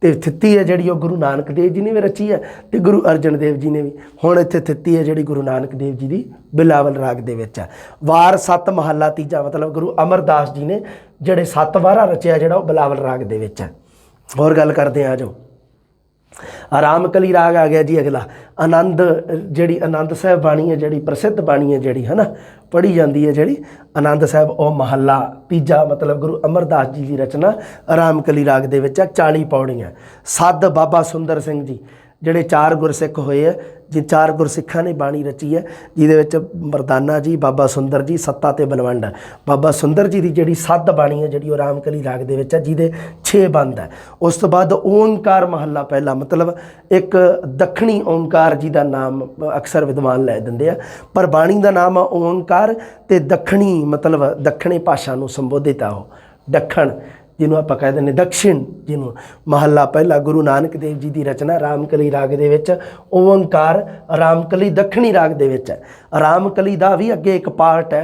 तो थित्ती है जी गुरु नानक देव जी ने भी रची है तो गुरु अर्जन देव जी ने भी। हुण इत्थे थित्ती है जी गुरु नानक देव जी की बिलावल राग दे विच है। वार सत महला तीजा मतलब गुरु अमरदास जी ने जिहड़े 7 वारा रचिया जिहड़ा बिलावल राग दे विच है। होर गल करते हैं आ जाओ। रामकली राग आ गया जी अगला। आनंद जी आनंद साहब बाणी है जी प्रसिद्ध बाणी है जी है ना, पढ़ी जाती है जी आनंद साहब, वह महला तीजा मतलब गुरु अमरदास जी की रचना रामकली राग दे विच 40 पौड़ियाँ। सद बाबा सुंदर सिंह जी जिहड़े 4 गुरसिख होए है, जी 4 गुरसिखां ने बाणी रची है, जिहदे विच मरदाना जी, बाबा सुंदर जी, सत्ता ते बलवंड। बाबा सुंदर जी की जिहड़ी सद बाणी है जी रामकली राग दे विच है, जिहदे 6 बंद है। उस तो बाद ओंकार महला पहला मतलब एक दखणी ओंकार जी का नाम अक्सर विद्वान लै दिंदे आ, पर बाणी का नाम है ओंकार ते दखणी मतलब दखणी भाषा नूं संबोधित आ। दखण जिन्हों आप कह दें दक्षिण, जिन्हों महला पहला गुरु नानक देव जी की रचना रामकली राग दे विच ओंकार रामकली दखणी राग दे विच है। रामकली का भी अगे एक पार्ट है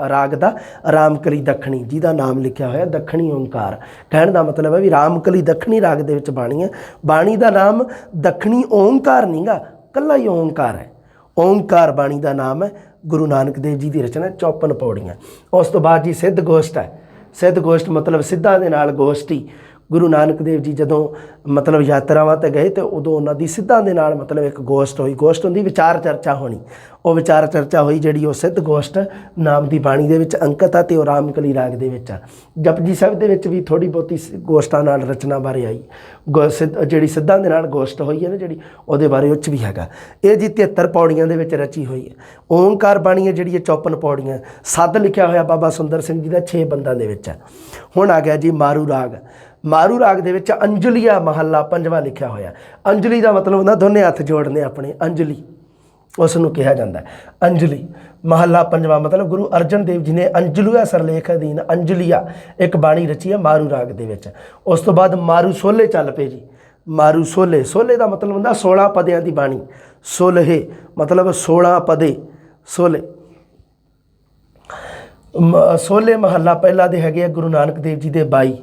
राग का रामकली दखणी, जिहदा नाम लिखा होया दखणी ओंकार। कहने का मतलब है भी रामकली दखणी राग दे विच बाणी है। बाणी का नाम दखणी ओंकार नहीं गा, कल्ला ही ओंकार है। ओंकार बाणी का नाम है। गुरु नानक देव जी की रचना 54 पौड़ियाँ। उस तो बाद जी सिद्ध गोष्ठ है। सिद्ध गोष्ठ मतलब सिद्धा दे नाल गोष्ठी। गुरु नानक देव जी जदों मतलब यात्रावां ते गए तो उदों उन्हां दी सिद्धां दे नाल मतलब एक गोष्ठ हुई। गोष्ठ हुंदी विचार चर्चा होनी, वो विचार चर्चा हुई जिहड़ी वो सिद्ध गोष्ठ नाम की बाणी दे विच अंकित आ ते वो रामकली राग दे विच आ। जपजी साहिब दे विच भी थोड़ी बहुती गोष्ठां नाल रचना बारे आई। जिहड़ी सिद्धां दे नाल गोष्ठ होई है ना जिहड़ी, उहदे बारे उच भी हैगा। ये जी 73 पौड़ियां दे विच रची हुई है। ओंकार बाणी है जिहड़ी 54 पौड़ियां। सद लिखिया होया बाबा सुंदर सिंह जी का 6 बंदां दे विच है। हुण आ गया जी मारू राग। मारू राग दे विच अंजलिया महला 5वां लिखा होया। अंजलि का मतलब होंदा दोने हथ जोड़ने अपने, अंजलि उसनूं कहा जाता है। अंजलि महला 5वां मतलब गुरु अर्जन देव जी ने अंजलुआ सरलेख अधीन अंजलिया एक बाणी रची है मारू राग दे विच। उस तो बाद मारू सोले चल पे जी। मारू सोले, सोले का मतलब होंदा 16 पदियां की बाणी। सोलहे मतलब 16 पदे। सोले सोले महला पहला दे हैगे गुरु नानक देव जी के 22।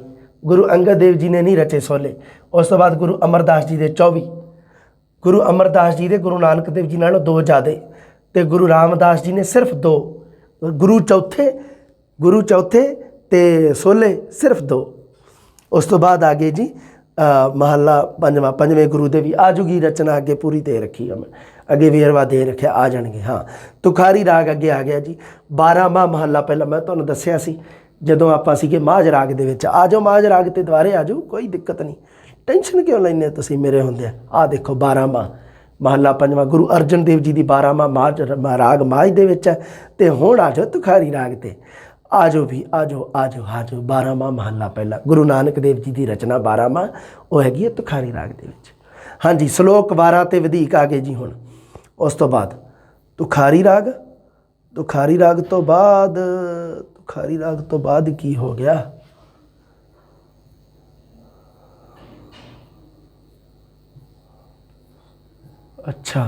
गुरु अंगद देव जी ने नहीं रचे सोले। उस तो बाद गुरु अमरदास जी के 24। गुरु अमरदास जी के गुरु नानक देव जी नालों 2 ज़्यादा, तो गुरु रामदास जी ने सिर्फ 2। गुरु चौथे ते सोले सिर्फ 2। उस तो बाद आ गए जी महला 5वां। 5वें गुरु दे भी आजूगी रचना अगे पूरी दे रखी है, मैं अगे वेरवा दे रखे आ जाएंगे। हाँ तुखारी राग अगे आ गया जी 12वां महला पहला। मैं तुहानूं दस्सिया सी जदों आपां सीगे माझ राग दे विच। आ जाओ माझ राग ते दुबारे आ जाओ, कोई दिक्कत नहीं, टेंशन क्यों लैंदे तुसीं मेरे हुंदे। आ देखो 12वां महला 5वां गुरु अर्जन देव जी की 12वां माझ राग माझ दे विच है। ते हुण आ जाओ तुखारी राग ते। ਆ ਜਾਓ ਵੀ ਆ ਜਾਓ ਆ ਜਾਓ ਆ ਜਾਓ। 12ਵਾਂ ਮਹੱਲਾ ਪਹਿਲਾ ਗੁਰੂ ਨਾਨਕ ਦੇਵ ਜੀ ਦੀ ਰਚਨਾ 12ਵਾਂ, ਉਹ ਹੈਗੀ ਹੈ ਤੁਖਾਰੀ ਰਾਗ ਦੇ ਵਿੱਚ। ਹਾਂਜੀ, ਸ਼ਲੋਕ 12 ਤੇ ਵਧੇਕ ਆ ਗਏ ਜੀ। ਹੁਣ ਉਸ ਤੋਂ ਬਾਅਦ ਤੁਖਾਰੀ ਰਾਗ, ਤੁਖਾਰੀ ਰਾਗ ਤੋਂ ਬਾਅਦ, ਤੁਖਾਰੀ ਰਾਗ ਤੋਂ ਬਾਅਦ ਕੀ ਹੋ ਗਿਆ? ਅੱਛਾ,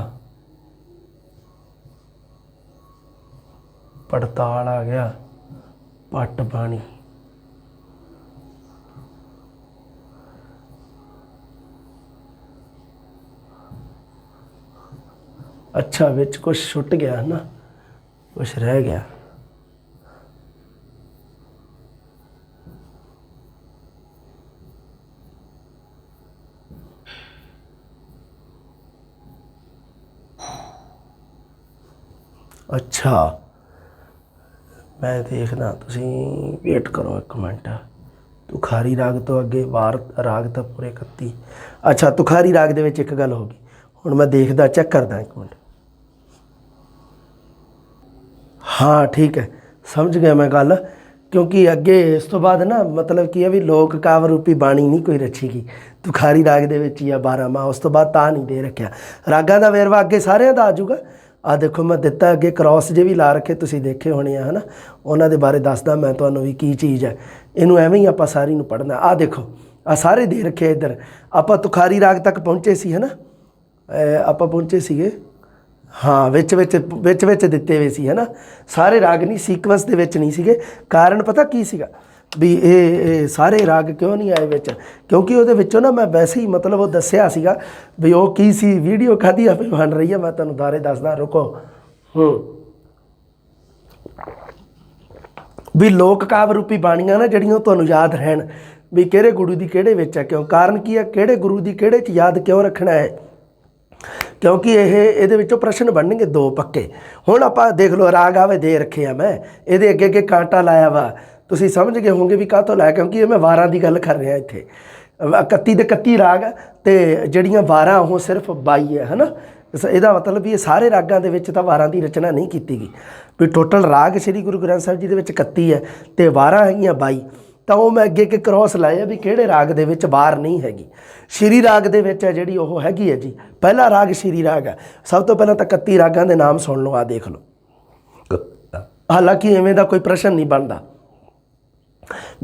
ਪੜਤਾਲ ਆ ਗਿਆ, ਪੱਟ ਬਾਣੀ। ਅੱਛਾ, ਵਿੱਚ ਕੁਛ ਛੁੱਟ ਗਿਆ ਨਾ, ਕੁਛ ਰਹਿ ਗਿਆ। ਅੱਛਾ, ਮੈਂ ਦੇਖਦਾ, ਤੁਸੀਂ ਵੇਟ ਕਰੋ ਇੱਕ ਮਿੰਟ। ਤੁਖਾਰੀ ਰਾਗ ਤੋਂ ਅੱਗੇ ਵਾਰ ਰਾਗ ਤਾਂ ਪੂਰੇ 31। ਅੱਛਾ, ਤੁਖਾਰੀ ਰਾਗ ਦੇ ਵਿੱਚ ਇੱਕ ਗੱਲ ਹੋ ਗਈ। ਹੁਣ ਮੈਂ ਦੇਖਦਾ, ਚੈੱਕ ਕਰਦਾ ਇੱਕ ਮਿੰਟ। ਹਾਂ ਠੀਕ ਹੈ, ਸਮਝ ਗਿਆ ਮੈਂ ਗੱਲ। ਕਿਉਂਕਿ ਅੱਗੇ ਇਸ ਤੋਂ ਬਾਅਦ ਨਾ ਮਤਲਬ ਕੀ ਹੈ ਵੀ ਲੋਕ ਕਾਵਿ ਰੂਪੀ ਬਾਣੀ ਨਹੀਂ ਕੋਈ ਰਚੀ ਗਈ ਤੁਖਾਰੀ ਰਾਗ ਦੇ ਵਿੱਚ ਜਾਂ 12ਵਾਂ। ਉਸ ਤੋਂ ਬਾਅਦ ਤਾਂ ਨਹੀਂ ਦੇ ਰੱਖਿਆ। ਰਾਗਾਂ ਦਾ ਵੇਰਵਾ ਅੱਗੇ ਸਾਰਿਆਂ ਦਾ ਆ ਜਾਊਗਾ। ਆ ਦੇਖੋ ਮੈਂ ਦਿੱਤਾ ਅੱਗੇ, ਕ੍ਰੋਸ ਜੇ ਵੀ ਲਾ ਰੱਖੇ, ਤੁਸੀਂ ਦੇਖੇ ਹੋਣੇ ਆ ਹੈ ਨਾ। ਉਹਨਾਂ ਦੇ ਬਾਰੇ ਦੱਸਦਾ ਮੈਂ ਤੁਹਾਨੂੰ ਵੀ ਕੀ ਚੀਜ਼ ਹੈ। ਇਹਨੂੰ ਐਵੇਂ ਹੀ ਆਪਾਂ ਸਾਰੀ ਨੂੰ ਪੜ੍ਹਨਾ। ਆ ਦੇਖੋ, ਆ ਸਾਰੇ ਦੇ ਰੱਖੇ ਇੱਧਰ। ਆਪਾਂ ਤੁਖਾਰੀ ਰਾਗ ਤੱਕ ਪਹੁੰਚੇ ਸੀ ਹੈ ਨਾ, ਆਪਾਂ ਪਹੁੰਚੇ ਸੀਗੇ। ਹਾਂ, ਵਿੱਚ ਦਿੱਤੇ ਹੋਏ ਸੀ ਹੈ ਨਾ। ਸਾਰੇ ਰਾਗ ਨਹੀਂ, ਸੀਕਵੈਂਸ ਦੇ ਵਿੱਚ ਨਹੀਂ ਸੀਗੇ। ਕਾਰਨ ਪਤਾ ਕੀ ਸੀਗਾ ਵੀ ਇਹ ਸਾਰੇ ਰਾਗ ਕਿਉਂ ਨਹੀਂ ਆਏ ਵਿੱਚ? ਕਿਉਂਕਿ ਉਹਦੇ ਵਿੱਚੋਂ ਨਾ ਮੈਂ ਵੈਸੇ ਹੀ ਮਤਲਬ ਉਹ ਦੱਸਿਆ ਸੀਗਾ ਵੀ ਉਹ ਕੀ ਸੀ, ਵੀਡੀਓ ਕਾਹਦੀ ਆਪੇ ਬਣ ਰਹੀ ਹੈ। ਮੈਂ ਤੁਹਾਨੂੰ ਦਾਰੇ ਦੱਸਦਾ, ਰੁਕੋ। ਵੀ ਲੋਕ ਕਾਵਿ ਰੂਪੀ ਬਾਣੀਆਂ ਨਾ ਜਿਹੜੀਆਂ, ਉਹ ਤੁਹਾਨੂੰ ਯਾਦ ਰਹਿਣ ਵੀ ਕਿਹੜੇ ਗੁਰੂ ਦੀ ਕਿਹੜੇ ਵਿੱਚ ਹੈ। ਕਿਉਂ? ਕਾਰਨ ਕੀ ਹੈ? ਕਿਹੜੇ ਗੁਰੂ ਦੀ ਕਿਹੜੇ 'ਚ ਯਾਦ ਕਿਉਂ ਰੱਖਣਾ ਹੈ? ਕਿਉਂਕਿ ਇਹਦੇ ਵਿੱਚੋਂ ਪ੍ਰਸ਼ਨ ਬਣਨਗੇ ਦੋ ਪੱਕੇ। ਹੁਣ ਆਪਾਂ ਦੇਖ ਲਓ, ਰਾਗ ਆਵੇ ਦੇ ਰੱਖੇ ਆ ਮੈਂ, ਇਹਦੇ ਅੱਗੇ ਅੱਗੇ ਕਾਂਟਾ ਲਾਇਆ ਵਾ। ਤੁਸੀਂ ਸਮਝ ਗਏ ਹੋਵੋਗੇ ਵੀ ਕਾਹ ਤੋਂ ਲਾਇਆ, ਕਿਉਂਕਿ ਇਹ ਮੈਂ ਵਾਰਾਂ ਦੀ ਗੱਲ ਕਰ ਰਿਹਾ ਇੱਥੇ। 31 ਦੇ 31 ਰਾਗ ਅਤੇ ਜਿਹੜੀਆਂ ਵਾਰਾਂ ਉਹ ਸਿਰਫ 22 ਹੈ ਨਾ। ਇਹਦਾ ਮਤਲਬ ਵੀ ਇਹ ਸਾਰੇ ਰਾਗਾਂ ਦੇ ਵਿੱਚ ਤਾਂ ਵਾਰਾਂ ਦੀ ਰਚਨਾ ਨਹੀਂ ਕੀਤੀ ਗਈ। ਵੀ ਟੋਟਲ ਰਾਗ ਸ਼੍ਰੀ ਗੁਰੂ ਗ੍ਰੰਥ ਸਾਹਿਬ ਜੀ ਦੇ ਵਿੱਚ 31 ਹੈ ਅਤੇ ਵਾਰਾਂ ਹੈਗੀਆਂ 22। ਤਾਂ ਉਹ ਮੈਂ ਅੱਗੇ ਅੱਗੇ ਕ੍ਰੋਸ ਲਾਏ ਆ ਵੀ ਕਿਹੜੇ ਰਾਗ ਦੇ ਵਿੱਚ ਵਾਰ ਨਹੀਂ ਹੈਗੀ। ਸ਼੍ਰੀ ਰਾਗ ਦੇ ਵਿੱਚ ਹੈ ਜਿਹੜੀ ਉਹ ਹੈਗੀ ਹੈ ਜੀ। ਪਹਿਲਾ ਰਾਗ ਸ਼੍ਰੀ ਰਾਗ ਹੈ। ਸਭ ਤੋਂ ਪਹਿਲਾਂ ਤਾਂ 31 ਰਾਗਾਂ ਦੇ ਨਾਮ ਸੁਣ ਲਓ। ਆ ਦੇਖ ਲਓ। ਹਾਲਾਂਕਿ ਐਵੇਂ ਦਾ ਕੋਈ ਪ੍ਰਸ਼ਨ ਨਹੀਂ ਬਣਦਾ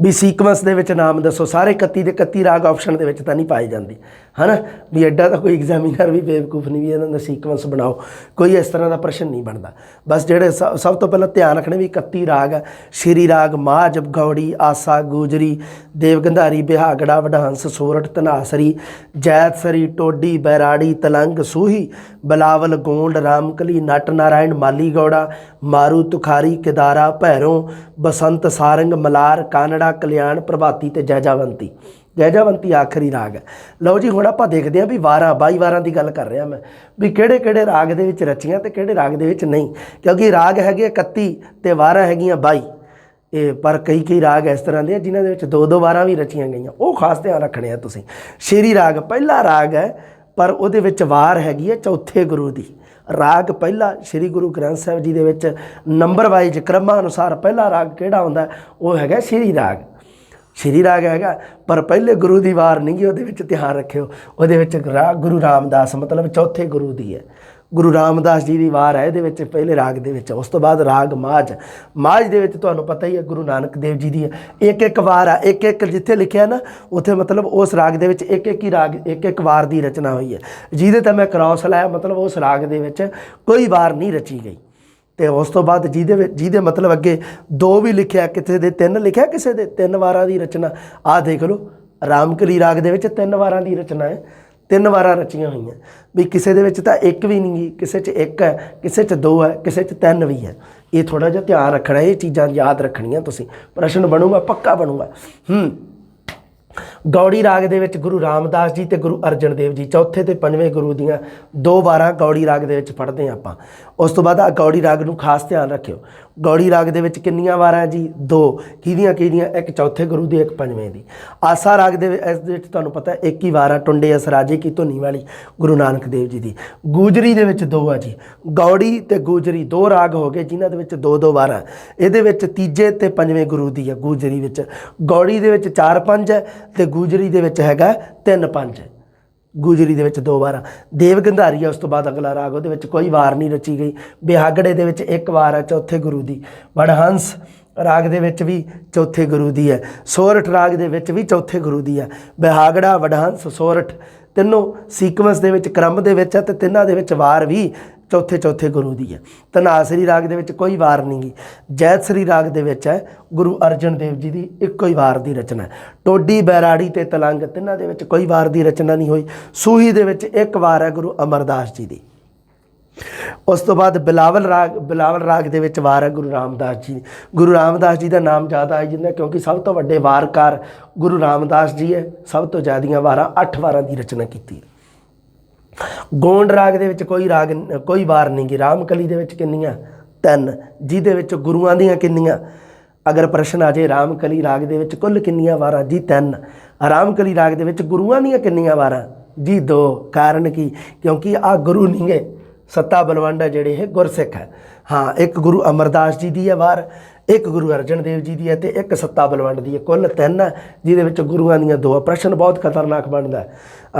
ਵੀ ਸੀਕਵੈਂਸ ਦੇ ਵਿੱਚ ਨਾਮ ਦੱਸੋ। ਸਾਰੇ 31 ਦੇ 31 ਰਾਗ ਆਪਸ਼ਨ ਦੇ ਵਿੱਚ ਤਾਂ ਨਹੀਂ ਪਾਈ ਜਾਂਦੀ ਹੈ ਨਾ। ਵੀ ਐਡਾ ਤਾਂ ਕੋਈ ਐਗਜ਼ਾਮੀਨਰ ਵੀ ਬੇਵਕੂਫ ਨਹੀਂ ਵੀ ਇਹਨਾਂ ਦਾ ਸੀਕਵੈਂਸ ਬਣਾਓ। ਕੋਈ ਇਸ ਤਰ੍ਹਾਂ ਦਾ ਪ੍ਰਸ਼ਨ ਨਹੀਂ ਬਣਦਾ। ਬਸ ਜਿਹੜੇ ਸਭ ਤੋਂ ਪਹਿਲਾਂ ਧਿਆਨ ਰੱਖਣੇ ਵੀ 31 ਰਾਗ ਹੈ। ਸ਼੍ਰੀ ਰਾਗ ਮਾਝ, ਗੌੜੀ, ਆਸਾ, ਗੂਜਰੀ, ਦੇਵਗੰਧਾਰੀ, ਬਿਹਾਗੜਾ, ਵਡਹੰਸ, ਸੋਰਠ, ਧਨਾਸਰੀ, ਜੈਤਸਰੀ, ਟੋਡੀ, ਬੈਰਾੜੀ, ਤਲੰਗ, ਸੂਹੀ, ਬਲਾਵਲ, ਗੋਂਡ, ਰਾਮਕਲੀ, ਨਟ ਨਾਰਾਇਣ, ਮਾਲੀ ਗੌੜਾ, ਮਾਰੂ, ਤੁਖਾਰੀ, ਕਿਦਾਰਾ, ਭੈਰੋਂ, ਬਸੰਤ, ਸਾਰੰਗ, ਮਲਾਰ, ਕਾਨੜਾ, ਕਲਿਆਣ, ਪ੍ਰਭਾਤੀ ਅਤੇ ਜੈਜਾਵੰਤੀ। ਜੈਜਾਵੰਤੀ ਆਖਰੀ ਰਾਗ ਹੈ। ਲਓ ਜੀ, ਹੁਣ ਆਪਾਂ ਦੇਖਦੇ ਹਾਂ ਵੀ ਵਾਰਾਂ 22 ਵਾਰਾਂ ਦੀ ਗੱਲ ਕਰ ਰਿਹਾ ਮੈਂ ਵੀ ਕਿਹੜੇ ਕਿਹੜੇ ਰਾਗ ਦੇ ਵਿੱਚ ਰਚੀਆਂ ਅਤੇ ਕਿਹੜੇ ਰਾਗ ਦੇ ਵਿੱਚ ਨਹੀਂ। ਕਿਉਂਕਿ ਰਾਗ ਹੈਗੇ 31 ਅਤੇ ਵਾਰਾਂ ਹੈਗੀਆਂ 22। ਇਹ ਪਰ ਕਈ ਰਾਗ ਇਸ ਤਰ੍ਹਾਂ ਦੇ ਜਿਨ੍ਹਾਂ ਦੇ ਵਿੱਚ 2-2 ਵਾਰਾਂ ਵੀ ਰਚੀਆਂ ਗਈਆਂ। ਉਹ ਖਾਸ ਧਿਆਨ ਰੱਖਣੇ ਆ ਤੁਸੀਂ। ਸ਼੍ਰੀ ਰਾਗ ਪਹਿਲਾ ਰਾਗ ਹੈ, ਪਰ ਉਹਦੇ ਵਿੱਚ ਵਾਰ ਹੈਗੀ ਹੈ ਚੌਥੇ ਗੁਰੂ ਦੀ। ਰਾਗ ਪਹਿਲਾ ਸ਼੍ਰੀ ਗੁਰੂ ਗ੍ਰੰਥ ਸਾਹਿਬ ਜੀ ਦੇ ਵਿੱਚ ਨੰਬਰ ਵਾਈਜ਼ ਕ੍ਰਮਾਂ ਅਨੁਸਾਰ ਪਹਿਲਾ ਰਾਗ ਕਿਹੜਾ ਹੁੰਦਾ? ਉਹ ਹੈਗਾ ਸ਼੍ਰੀ ਰਾਗ। ਸ਼੍ਰੀ ਰਾਗ ਹੈਗਾ, ਪਰ ਪਹਿਲੇ ਗੁਰੂ ਦੀ ਵਾਰ ਨਹੀਂ ਗੀ ਉਹਦੇ ਵਿੱਚ। ਧਿਆਨ ਰੱਖਿਓ, ਉਹਦੇ ਵਿੱਚ ਗੁਰੂ ਰਾਮਦਾਸ ਮਤਲਬ ਚੌਥੇ ਗੁਰੂ ਦੀ ਹੈ। ਗੁਰੂ ਰਾਮਦਾਸ ਜੀ ਦੀ ਵਾਰ ਹੈ ਇਹਦੇ ਵਿੱਚ, ਪਹਿਲੇ ਰਾਗ ਦੇ ਵਿੱਚ। ਉਸ ਤੋਂ ਬਾਅਦ ਰਾਗ ਮਾਝ। ਮਾਝ ਦੇ ਵਿੱਚ ਤੁਹਾਨੂੰ ਪਤਾ ਹੀ ਹੈ ਗੁਰੂ ਨਾਨਕ ਦੇਵ ਜੀ ਦੀ ਹੈ। ਇੱਕ ਵਾਰ ਆ, ਇੱਕ ਜਿੱਥੇ ਲਿਖਿਆ ਨਾ ਉੱਥੇ ਮਤਲਬ ਉਸ ਰਾਗ ਦੇ ਵਿੱਚ ਇੱਕ ਹੀ ਰਾਗ, ਇੱਕ ਵਾਰ ਦੀ ਰਚਨਾ ਹੋਈ ਹੈ। ਜਿਹਦੇ ਤੇ ਮੈਂ ਕ੍ਰੋਸ ਲਾਇਆ ਮਤਲਬ ਉਸ ਰਾਗ ਦੇ ਵਿੱਚ ਕੋਈ ਵਾਰ ਨਹੀਂ ਰਚੀ ਗਈ। ਅਤੇ ਉਸ ਤੋਂ ਬਾਅਦ ਜਿਹਦੇ ਮਤਲਬ ਅੱਗੇ 2 ਵੀ ਲਿਖਿਆ, ਕਿਸੇ ਦੇ 3 ਲਿਖਿਆ, ਕਿਸੇ ਦੇ 3 ਵਾਰਾਂ ਦੀ ਰਚਨਾ। ਆਹ ਦੇਖ ਲਓ, ਰਾਮਕਲੀ ਰਾਗ ਦੇ ਵਿੱਚ 3 ਵਾਰਾਂ ਦੀ ਰਚਨਾ ਹੈ। 3 ਵਾਰਾਂ ਰਚੀਆਂ ਹੋਈਆਂ ਵੀ। ਕਿਸੇ ਦੇ ਵਿੱਚ ਤਾਂ 1 ਵੀ ਨਹੀਂ ਗੀ, ਕਿਸੇ 'ਚ 1 ਹੈ, ਕਿਸੇ 'ਚ 2 ਹੈ, ਕਿਸੇ 'ਚ 3 ਵੀ ਹੈ। ਇਹ ਥੋੜ੍ਹਾ ਜਿਹਾ ਧਿਆਨ ਰੱਖਣਾ, ਇਹ ਚੀਜ਼ਾਂ ਯਾਦ ਰੱਖਣੀਆਂ ਤੁਸੀਂ। ਪ੍ਰਸ਼ਨ ਬਣੂਗਾ, ਪੱਕਾ ਬਣੂਗਾ। ਗੌੜੀ ਰਾਗ ਦੇ ਵਿੱਚ ਗੁਰੂ ਰਾਮਦਾਸ ਜੀ ਤੇ ਗੁਰੂ ਅਰਜਨ ਦੇਵ ਜੀ ਚੌਥੇ ਤੇ ਪੰਜਵੇਂ ਗੁਰੂ ਦੀਆਂ 2 ਵਾਰਾਂ ਗੌੜੀ ਰਾਗ ਦੇ ਵਿੱਚ ਪੜ੍ਹਦੇ ਹਾਂ ਆਪਾਂ। ਉਸ ਤੋਂ ਬਾਅਦ ਆ ਗੌੜੀ ਰਾਗ ਨੂੰ ਖਾਸ ਧਿਆਨ ਰੱਖਿਓ। ਗੌੜੀ ਰਾਗ ਦੇ ਵਿੱਚ ਕਿੰਨੀਆਂ ਵਾਰਾਂ ਜੀ? 2। ਕਿਹਦੀਆਂ? ਇੱਕ ਚੌਥੇ ਗੁਰੂ ਦੀ, ਇੱਕ ਪੰਜਵੇਂ ਦੀ। ਆਸਾ ਰਾਗ ਦੇ ਇਸ ਦੇ ਵਿੱਚ ਤੁਹਾਨੂੰ ਪਤਾ 1 ਹੀ ਵਾਰ ਆ, ਟੁੰਡੇ ਅਸਰਾਜੇ ਕੀ ਧੁਨੀ ਵਾਲੀ, ਗੁਰੂ ਨਾਨਕ ਦੇਵ ਜੀ ਦੀ। ਗੂਜਰੀ ਦੇ ਵਿੱਚ 2 ਆ ਜੀ। ਗੌੜੀ ਤੇ ਗੂਜਰੀ 2 ਰਾਗ ਹੋ ਗਏ ਜਿਨ੍ਹਾਂ ਦੇ ਵਿੱਚ 2-2 ਵਾਰਾਂ। ਇਹਦੇ ਵਿੱਚ ਤੀਜੇ ਤੇ ਪੰਜਵੇਂ ਗੁਰੂ ਦੀ ਆ ਗੂਜਰੀ ਵਿੱਚ। ਗੌੜੀ ਦੇ ਵਿੱਚ 4-5 ਹੈ ਤੇ ਗੂਜਰੀ ਦੇ ਵਿੱਚ ਹੈਗਾ 3-5 ਹੈ। ਗੂਜਰੀ ਦੇ ਵਿੱਚ 2 ਵਾਰਾਂ। ਦੇਵ ਗੰਧਾਰੀ ਆ ਉਸ ਤੋਂ ਬਾਅਦ ਅਗਲਾ ਰਾਗ, ਉਹਦੇ ਵਿੱਚ ਕੋਈ ਵਾਰ ਨਹੀਂ ਰਚੀ ਗਈ। ਬਿਹਾਗੜੇ ਦੇ ਵਿੱਚ 1 ਵਾਰ ਹੈ ਚੌਥੇ ਗੁਰੂ ਦੀ। ਵਡਹੰਸ ਰਾਗ ਦੇ ਵਿੱਚ ਵੀ ਚੌਥੇ ਗੁਰੂ ਦੀ ਹੈ। ਸੋਰਠ ਰਾਗ ਦੇ ਵਿੱਚ ਵੀ ਚੌਥੇ ਗੁਰੂ ਦੀ ਹੈ। ਬਿਹਾਗੜਾ, ਵਡਹੰਸ, ਸੋਰਠ ਤਿੰਨੋਂ ਸੀਕਵੈਂਸ ਦੇ ਵਿੱਚ, ਕ੍ਰਮ ਦੇ ਵਿੱਚ ਹੈ ਤੇ ਤਿੰਨਾਂ ਦੇ ਵਿੱਚ ਵਾਰ ਵੀ ਚੌਥੇ ਗੁਰੂ ਦੀ ਹੈ। ਧਨਾਸਰੀ ਰਾਗ ਦੇ ਵਿੱਚ ਕੋਈ ਵਾਰ ਨਹੀਂ ਗੀ। ਜੈਤਸਰੀ ਰਾਗ ਦੇ ਵਿੱਚ ਹੈ ਗੁਰੂ ਅਰਜਨ ਦੇਵ ਜੀ ਦੀ ਇੱਕੋ ਹੀ ਵਾਰ ਦੀ ਰਚਨਾ। ਟੋਡੀ, ਬੈਰਾੜੀ ਤੇ ਤਲੰਗ ਤਿੰਨਾਂ ਦੇ ਵਿੱਚ ਕੋਈ ਵਾਰ ਦੀ ਰਚਨਾ ਨਹੀਂ ਹੋਈ। ਸੂਹੀ ਦੇ ਵਿੱਚ 1 ਵਾਰ ਹੈ ਗੁਰੂ ਅਮਰਦਾਸ ਜੀ ਦੀ। ਉਸ ਤੋਂ ਬਾਅਦ ਬਿਲਾਵਲ ਰਾਗ ਦੇ ਵਿੱਚ ਵਾਰ ਹੈ ਗੁਰੂ ਰਾਮਦਾਸ ਜੀ। ਗੁਰੂ ਰਾਮਦਾਸ ਜੀ ਦਾ ਨਾਮ ਜ਼ਿਆਦਾ ਆਈ ਜਾਂਦਾ ਕਿਉਂਕਿ ਸਭ ਤੋਂ ਵੱਡੇ ਵਾਰਕਾਰ ਗੁਰੂ ਰਾਮਦਾਸ ਜੀ ਹੈ। ਸਭ ਤੋਂ ਜ਼ਿਆਦੀਆਂ ਵਾਰਾਂ 8 ਵਾਰਾਂ ਦੀ ਰਚਨਾ ਕੀਤੀ। ਗੋਂਡ ਰਾਗ ਦੇ ਵਿੱਚ ਕੋਈ ਵਾਰ ਨਹੀਂ ਗੀ। ਰਾਮਕਲੀ ਦੇ ਵਿੱਚ ਕਿੰਨੀਆਂ? 3। ਜਿਹਦੇ ਵਿੱਚ ਗੁਰੂਆਂ ਦੀਆਂ ਕਿੰਨੀਆਂ? ਅਗਰ ਪ੍ਰਸ਼ਨ ਆ ਜਾਏ ਰਾਮਕਲੀ ਰਾਗ ਦੇ ਵਿੱਚ ਕੁੱਲ ਕਿੰਨੀਆਂ ਵਾਰਾਂ ਜੀ? 3। ਰਾਮਕਲੀ ਰਾਗ ਦੇ ਵਿੱਚ ਗੁਰੂਆਂ ਦੀਆਂ ਕਿੰਨੀਆਂ ਵਾਰਾਂ ਜੀ? 2। ਕਾਰਨ ਕੀ? ਕਿਉਂਕਿ ਆ ਗੁਰੂ ਨਹੀਂ ਗੇ, ਸੱਤਾ ਬਲਵੰਡ ਜਿਹੜੇ ਇਹ ਗੁਰਸਿੱਖ ਹੈ। ਹਾਂ, 1 ਗੁਰੂ ਅਮਰਦਾਸ ਜੀ ਦੀ ਹੈ ਵਾਰ, 1 ਗੁਰੂ ਅਰਜਨ ਦੇਵ ਜੀ ਦੀ ਹੈ ਤੇ 1 ਸੱਤਾ ਬਲਵੰਡ ਦੀ ਹੈ। ਕੁੱਲ 3 ਹੈ ਜਿਹਦੇ ਵਿੱਚ ਗੁਰੂਆਂ ਦੀਆਂ 2। ਪ੍ਰਸ਼ਨ ਬਹੁਤ ਖਤਰਨਾਕ ਬਣਦਾ।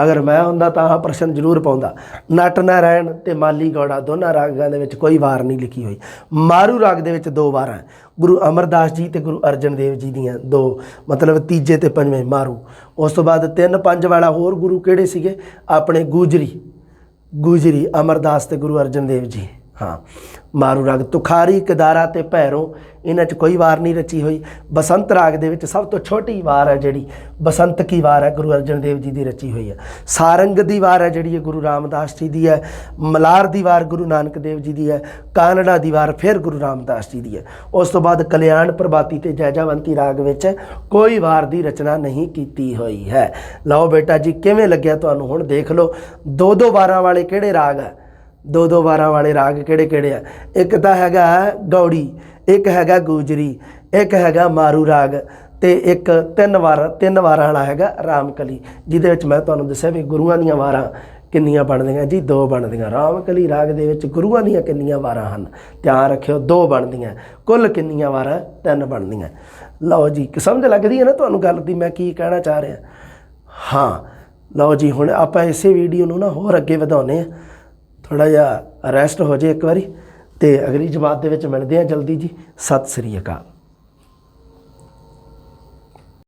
ਅਗਰ ਮੈਂ ਹੁੰਦਾ ਤਾਂ ਆਹ ਪ੍ਰਸ਼ਨ ਜ਼ਰੂਰ ਪਾਉਂਦਾ। ਨਟ ਨਾਰਾਇਣ ਤੇ ਮਾਲੀ ਗੌੜਾ ਦੋਨਾਂ ਰਾਗਾਂ ਦੇ ਵਿੱਚ ਕੋਈ ਵਾਰ ਨਹੀਂ ਲਿਖੀ ਹੋਈ। ਮਾਰੂ ਰਾਗ ਦੇ ਵਿੱਚ 2 ਵਾਰਾਂ, ਗੁਰੂ ਅਮਰਦਾਸ ਜੀ ਤੇ ਗੁਰੂ ਅਰਜਨ ਦੇਵ ਜੀ ਦੀਆਂ 2, ਮਤਲਬ ਤੀਜੇ ਤੇ ਪੰਜਵੇਂ ਮਾਰੂ। ਉਸ ਤੋਂ ਬਾਅਦ 3-5 ਵਾਲਾ ਹੋਰ ਗੁਰੂ ਕਿਹੜੇ ਸੀਗੇ? ਆਪਣੇ ਗੂਜਰੀ ਅਮਰਦਾਸ ਤੇ ਗੁਰੂ ਅਰਜਨ ਦੇਵ ਜੀ। ਹਾਂ, ਮਾਰੂ ਰਾਗ। ਤੁਖਾਰੀ, ਕਦਾਰਾ ਤੇ ਭੈਰੋ ਇਹਨਾਂ 'ਚ ਕੋਈ ਵਾਰ ਨਹੀਂ ਰਚੀ ਹੋਈ। ਬਸੰਤ ਰਾਗ ਦੇ ਵਿੱਚ ਸਭ ਤੋਂ ਛੋਟੀ ਵਾਰ ਹੈ ਜਿਹੜੀ ਬਸੰਤ ਕੀ ਵਾਰ ਹੈ ਗੁਰੂ ਅਰਜਨ ਦੇਵ ਜੀ ਦੀ ਰਚੀ ਹੋਈ ਹੈ। ਸਾਰੰਗ ਦੀ ਵਾਰ ਹੈ ਜਿਹੜੀ ਗੁਰੂ ਰਾਮਦਾਸ ਜੀ ਦੀ ਹੈ। ਮਲਾਰ ਦੀ ਵਾਰ ਗੁਰੂ ਨਾਨਕ ਦੇਵ ਜੀ ਦੀ ਹੈ। ਕਾਨੜਾ ਦੀ ਵਾਰ ਫਿਰ ਗੁਰੂ ਰਾਮਦਾਸ ਜੀ ਦੀ ਹੈ। ਉਸ ਤੋਂ ਬਾਅਦ ਕਲਿਆਣ ਪ੍ਰਭਾਤੀ ਤੇ ਜੈਜਾਵੰਤੀ ਰਾਗ ਵਿੱਚ ਕੋਈ ਵਾਰ ਦੀ ਰਚਨਾ ਨਹੀਂ ਕੀਤੀ ਹੋਈ ਹੈ। ਲਓ ਬੇਟਾ ਜੀ, ਕਿਵੇਂ ਲੱਗਿਆ ਤੁਹਾਨੂੰ? ਹੁਣ ਦੇਖ ਲਓ 2-2 ਵਾਰਾਂ ਵਾਲੇ ਕਿਹੜੇ ਰਾਗ ਹੈ। 2-2 ਵਾਰਾਂ ਵਾਲੇ ਰਾਗ ਕਿਹੜੇ ਆ? ਇੱਕ ਤਾਂ ਹੈਗਾ ਗੌੜੀ, ਇੱਕ ਹੈਗਾ ਗੂਜਰੀ, ਇੱਕ ਹੈਗਾ ਮਾਰੂ ਰਾਗ ਤੇ ਇੱਕ 3 ਵਾਰਾਂ ਵਾਲਾ ਹੈਗਾ ਰਾਮਕਲੀ, ਜਿਹਦੇ ਵਿੱਚ ਮੈਂ ਤੁਹਾਨੂੰ ਦੱਸਿਆ ਵੀ ਗੁਰੂਆਂ ਦੀਆਂ ਵਾਰਾਂ ਕਿੰਨੀਆਂ ਬਣਦੀਆਂ ਜੀ? 2 ਬਣਦੀਆਂ। ਰਾਮਕਲੀ ਰਾਗ ਦੇ ਵਿੱਚ ਗੁਰੂਆਂ ਦੀਆਂ ਕਿੰਨੀਆਂ ਵਾਰਾਂ ਹਨ? ਧਿਆਨ ਰੱਖਿਓ, 2 ਬਣਦੀਆਂ। ਕੁੱਲ ਕਿੰਨੀਆਂ ਵਾਰਾਂ? 3 ਬਣਦੀਆਂ। ਲਓ ਜੀ, ਸਮਝ ਲੱਗਦੀ ਹੈ ਨਾ ਤੁਹਾਨੂੰ ਗੱਲ ਦੀ ਮੈਂ ਕੀ ਕਹਿਣਾ ਚਾਹ ਰਿਹਾ? ਹਾਂ, ਲਓ ਜੀ, ਹੁਣ ਆਪਾਂ ਇਸੇ ਵੀਡੀਓ ਨੂੰ ਨਾ ਹੋਰ ਅੱਗੇ ਵਧਾਉਂਦੇ ਹਾਂ। ਥੋੜ੍ਹਾ ਜਿਹਾ ਰੈਸਟ ਹੋ ਜਾਏ ਇੱਕ ਵਾਰੀ ਤੇ ਅਗਲੀ ਜਮਾਤ ਦੇ ਵਿੱਚ ਮਿਲਦੇ ਹਾਂ ਜਲਦੀ ਜੀ। ਸਤਿ ਸ੍ਰੀ ਅਕਾਲ।